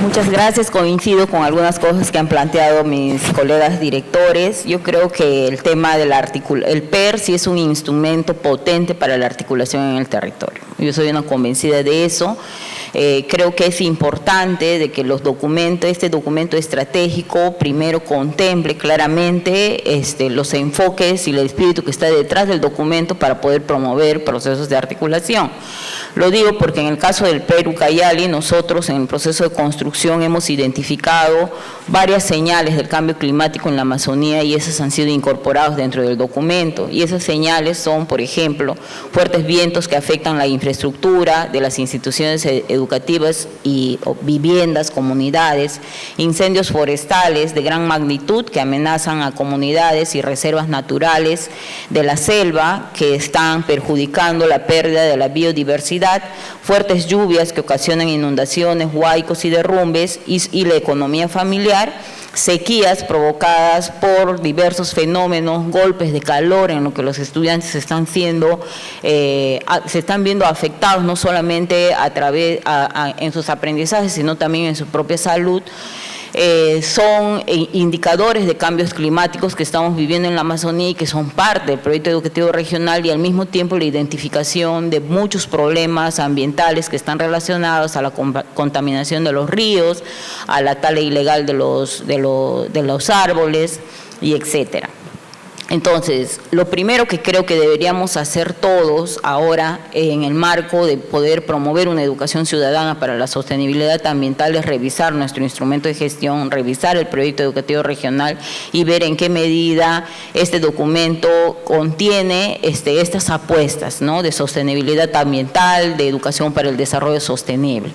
Muchas gracias. Coincido con algunas cosas que han planteado mis colegas directores. Yo creo que el tema del el PER sí es un instrumento potente para la articulación en el territorio. Yo soy una convencida de eso. Creo que es importante de que este documento estratégico primero contemple claramente los enfoques y el espíritu que está detrás del documento para poder promover procesos de articulación. Lo digo porque en el caso del PER Ucayali, nosotros en el proceso de construcción hemos identificado varias señales del cambio climático en la Amazonía y esas han sido incorporadas dentro del documento. Y esas señales son, por ejemplo, fuertes vientos que afectan la infraestructura de las instituciones educativas y viviendas, comunidades, incendios forestales de gran magnitud que amenazan a comunidades y reservas naturales de la selva que están perjudicando la pérdida de la biodiversidad, fuertes lluvias que ocasionan inundaciones, huaicos y derrumbes y la economía familiar, sequías provocadas por diversos fenómenos, golpes de calor en lo que los estudiantes se están viendo afectados no solamente en sus aprendizajes, sino también en su propia salud. Son indicadores de cambios climáticos que estamos viviendo en la Amazonía y que son parte del proyecto educativo regional, y al mismo tiempo la identificación de muchos problemas ambientales que están relacionados a la contaminación de los ríos, a la tala ilegal de los árboles y etcétera. Entonces, lo primero que creo que deberíamos hacer todos ahora en el marco de poder promover una educación ciudadana para la sostenibilidad ambiental es revisar nuestro instrumento de gestión, revisar el proyecto educativo regional y ver en qué medida este documento contiene estas apuestas, ¿no?, de sostenibilidad ambiental, de educación para el desarrollo sostenible.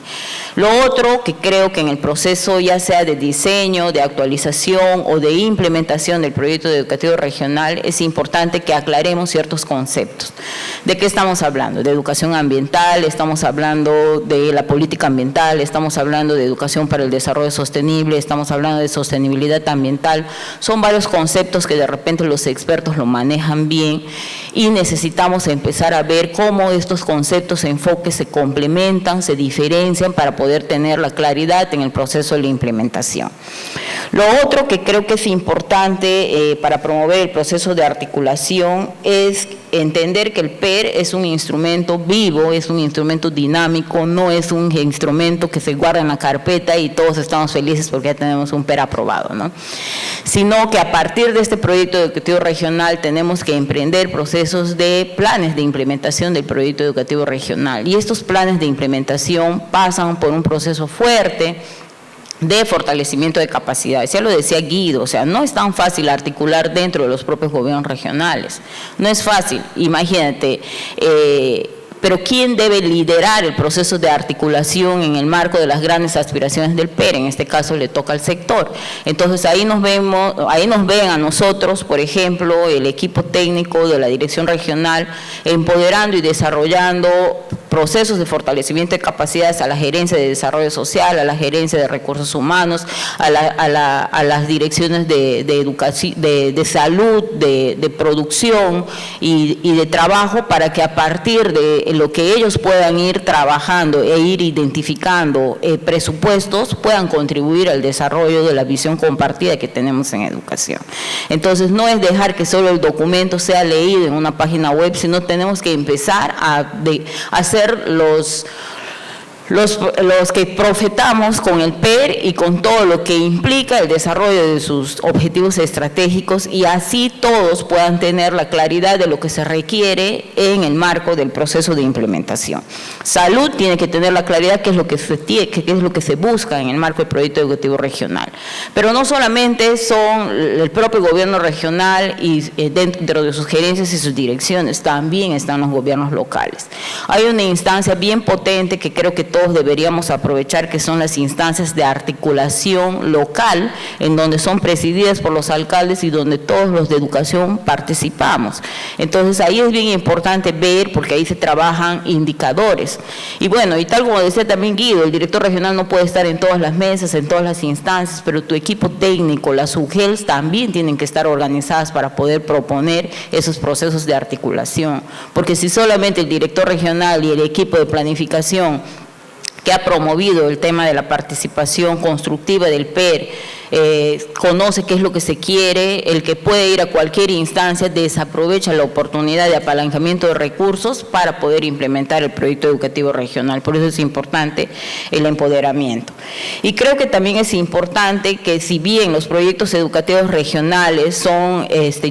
Lo otro que creo que en el proceso, ya sea de diseño, de actualización o de implementación del proyecto educativo regional, es importante que aclaremos ciertos conceptos. ¿De qué estamos hablando? De educación ambiental, estamos hablando de la política ambiental, estamos hablando de educación para el desarrollo sostenible, estamos hablando de sostenibilidad ambiental. Son varios conceptos que de repente los expertos lo manejan bien y necesitamos empezar a ver cómo estos conceptos, enfoques se complementan, se diferencian para poder tener la claridad en el proceso de la implementación. Lo otro que creo que es importante para promover el proceso de articulación es entender que el PER es un instrumento vivo, es un instrumento dinámico, no es un instrumento que se guarda en la carpeta y todos estamos felices porque ya tenemos un PER aprobado, ¿no? Sino que a partir de este proyecto educativo regional tenemos que emprender procesos de planes de implementación del proyecto educativo regional, y estos planes de implementación pasan por un proceso fuerte de fortalecimiento de capacidades. Ya lo decía Guido, o sea, no es tan fácil articular dentro de los propios gobiernos regionales, no es fácil, imagínate, pero ¿quién debe liderar el proceso de articulación en el marco de las grandes aspiraciones del PER? En este caso le toca al sector. Entonces ahí nos ven a nosotros, por ejemplo, el equipo técnico de la dirección regional, empoderando y desarrollando procesos de fortalecimiento de capacidades a la gerencia de desarrollo social, a la gerencia de recursos humanos, a las direcciones de educación, de salud, de producción y de trabajo, para que a partir de lo que ellos puedan ir trabajando e ir identificando presupuestos, puedan contribuir al desarrollo de la visión compartida que tenemos en educación. Entonces, no es dejar que solo el documento sea leído en una página web, sino tenemos que empezar a hacer los que profetamos con el PER y con todo lo que implica el desarrollo de sus objetivos estratégicos, y así todos puedan tener la claridad de lo que se requiere en el marco del proceso de implementación. Salud tiene que tener la claridad qué es lo que se busca en el marco del proyecto educativo regional. Pero no solamente son el propio gobierno regional y dentro de sus gerencias y sus direcciones, también están los gobiernos locales. Hay una instancia bien potente que creo que todos deberíamos aprovechar, que son las instancias de articulación local, en donde son presididas por los alcaldes y donde todos los de educación participamos. Entonces ahí es bien importante ver, porque ahí se trabajan indicadores. Y bueno, y tal como decía también Guido, el director regional no puede estar en todas las mesas, en todas las instancias, pero tu equipo técnico, las SUGELs también tienen que estar organizadas para poder proponer esos procesos de articulación. Porque si solamente el director regional y el equipo de planificación que ha promovido el tema de la participación constructiva del PER, conoce qué es lo que se quiere, el que puede ir a cualquier instancia desaprovecha la oportunidad de apalancamiento de recursos para poder implementar el proyecto educativo regional. Por eso es importante el empoderamiento. Y creo que también es importante que, si bien los proyectos educativos regionales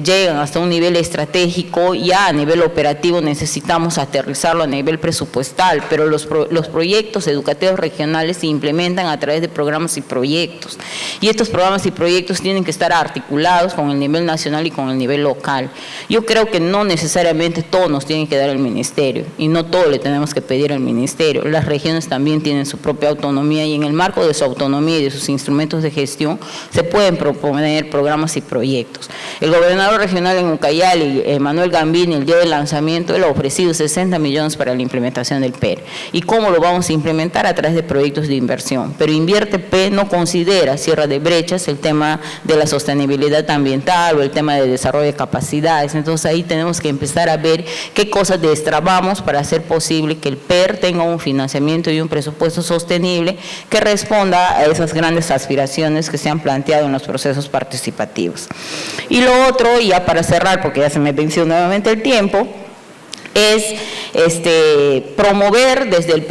llegan hasta un nivel estratégico, ya a nivel operativo necesitamos aterrizarlo a nivel presupuestal, pero los proyectos educativos regionales se implementan a través de programas y proyectos. Y estos programas y proyectos tienen que estar articulados con el nivel nacional y con el nivel local. Yo creo que no necesariamente todo nos tiene que dar el ministerio y no todo le tenemos que pedir al ministerio. Las regiones también tienen su propia autonomía y en el marco de su autonomía y de sus instrumentos de gestión se pueden proponer programas y proyectos. El gobernador regional en Ucayali, Manuel Gambini, el día del lanzamiento, él ha ofrecido 60 millones para la implementación del PER. ¿Y cómo lo vamos a implementar? A través de proyectos de inversión. Pero Invierte P no considera cierre de brechas, el tema de la sostenibilidad ambiental o el tema de desarrollo de capacidades. Entonces ahí tenemos que empezar a ver qué cosas destrabamos para hacer posible que el PER tenga un financiamiento y un presupuesto sostenible que responda a esas grandes aspiraciones que se han planteado en los procesos participativos. Y lo otro, ya para cerrar, porque ya se me venció nuevamente el tiempo, es promover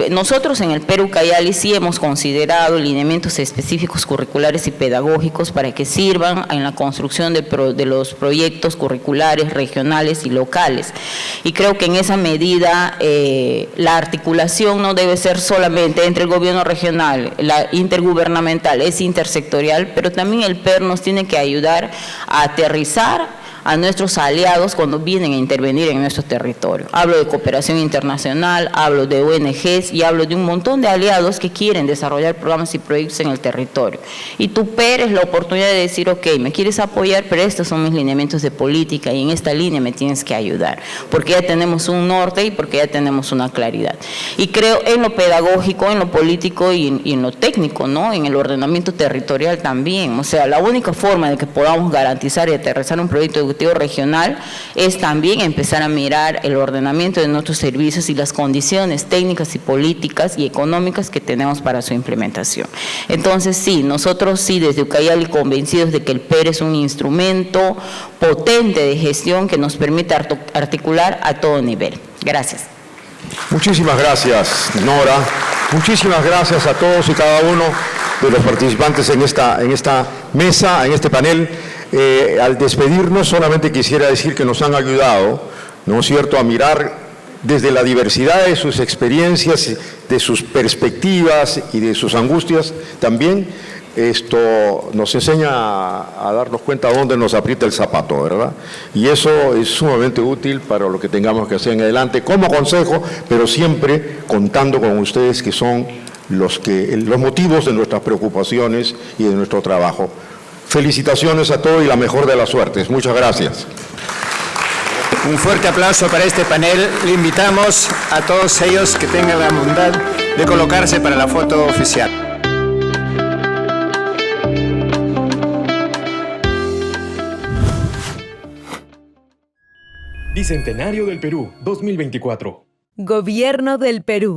nosotros en el PER Ucayali sí hemos considerado lineamientos específicos curriculares y pedagógicos para que sirvan en la construcción de los proyectos curriculares regionales y locales. Y creo que en esa medida la articulación no debe ser solamente entre el gobierno regional, la intergubernamental, es intersectorial, pero también el PER nos tiene que ayudar a aterrizar a nuestros aliados cuando vienen a intervenir en nuestro territorio. Hablo de cooperación internacional, hablo de ONGs y hablo de un montón de aliados que quieren desarrollar programas y proyectos en el territorio. Y tu PER es la oportunidad de decir, ok, me quieres apoyar, pero estos son mis lineamientos de política y en esta línea me tienes que ayudar, porque ya tenemos un norte y porque ya tenemos una claridad. Y creo en lo pedagógico, en lo político y en lo técnico, ¿no? En el ordenamiento territorial también. O sea, la única forma de que podamos garantizar y aterrizar un proyecto educativo regional es también empezar a mirar el ordenamiento de nuestros servicios y las condiciones técnicas y políticas y económicas que tenemos para su implementación. Entonces sí, nosotros sí desde Ucayali convencidos de que el PER es un instrumento potente de gestión que nos permite articular a todo nivel. Gracias. Muchísimas gracias, Nora. Muchísimas gracias a todos y cada uno de los participantes en esta mesa, en este panel. Al despedirnos, solamente quisiera decir que nos han ayudado, ¿no es cierto?, a mirar desde la diversidad de sus experiencias, de sus perspectivas y de sus angustias también. Esto nos enseña a darnos cuenta dónde nos aprieta el zapato, ¿verdad? Y eso es sumamente útil para lo que tengamos que hacer en adelante como consejo, pero siempre contando con ustedes que son los motivos de nuestras preocupaciones y de nuestro trabajo. Felicitaciones a todos y la mejor de las suertes. Muchas gracias. Un fuerte aplauso para este panel. Le invitamos a todos ellos que tengan la bondad de colocarse para la foto oficial. Bicentenario del Perú, 2024. Gobierno del Perú.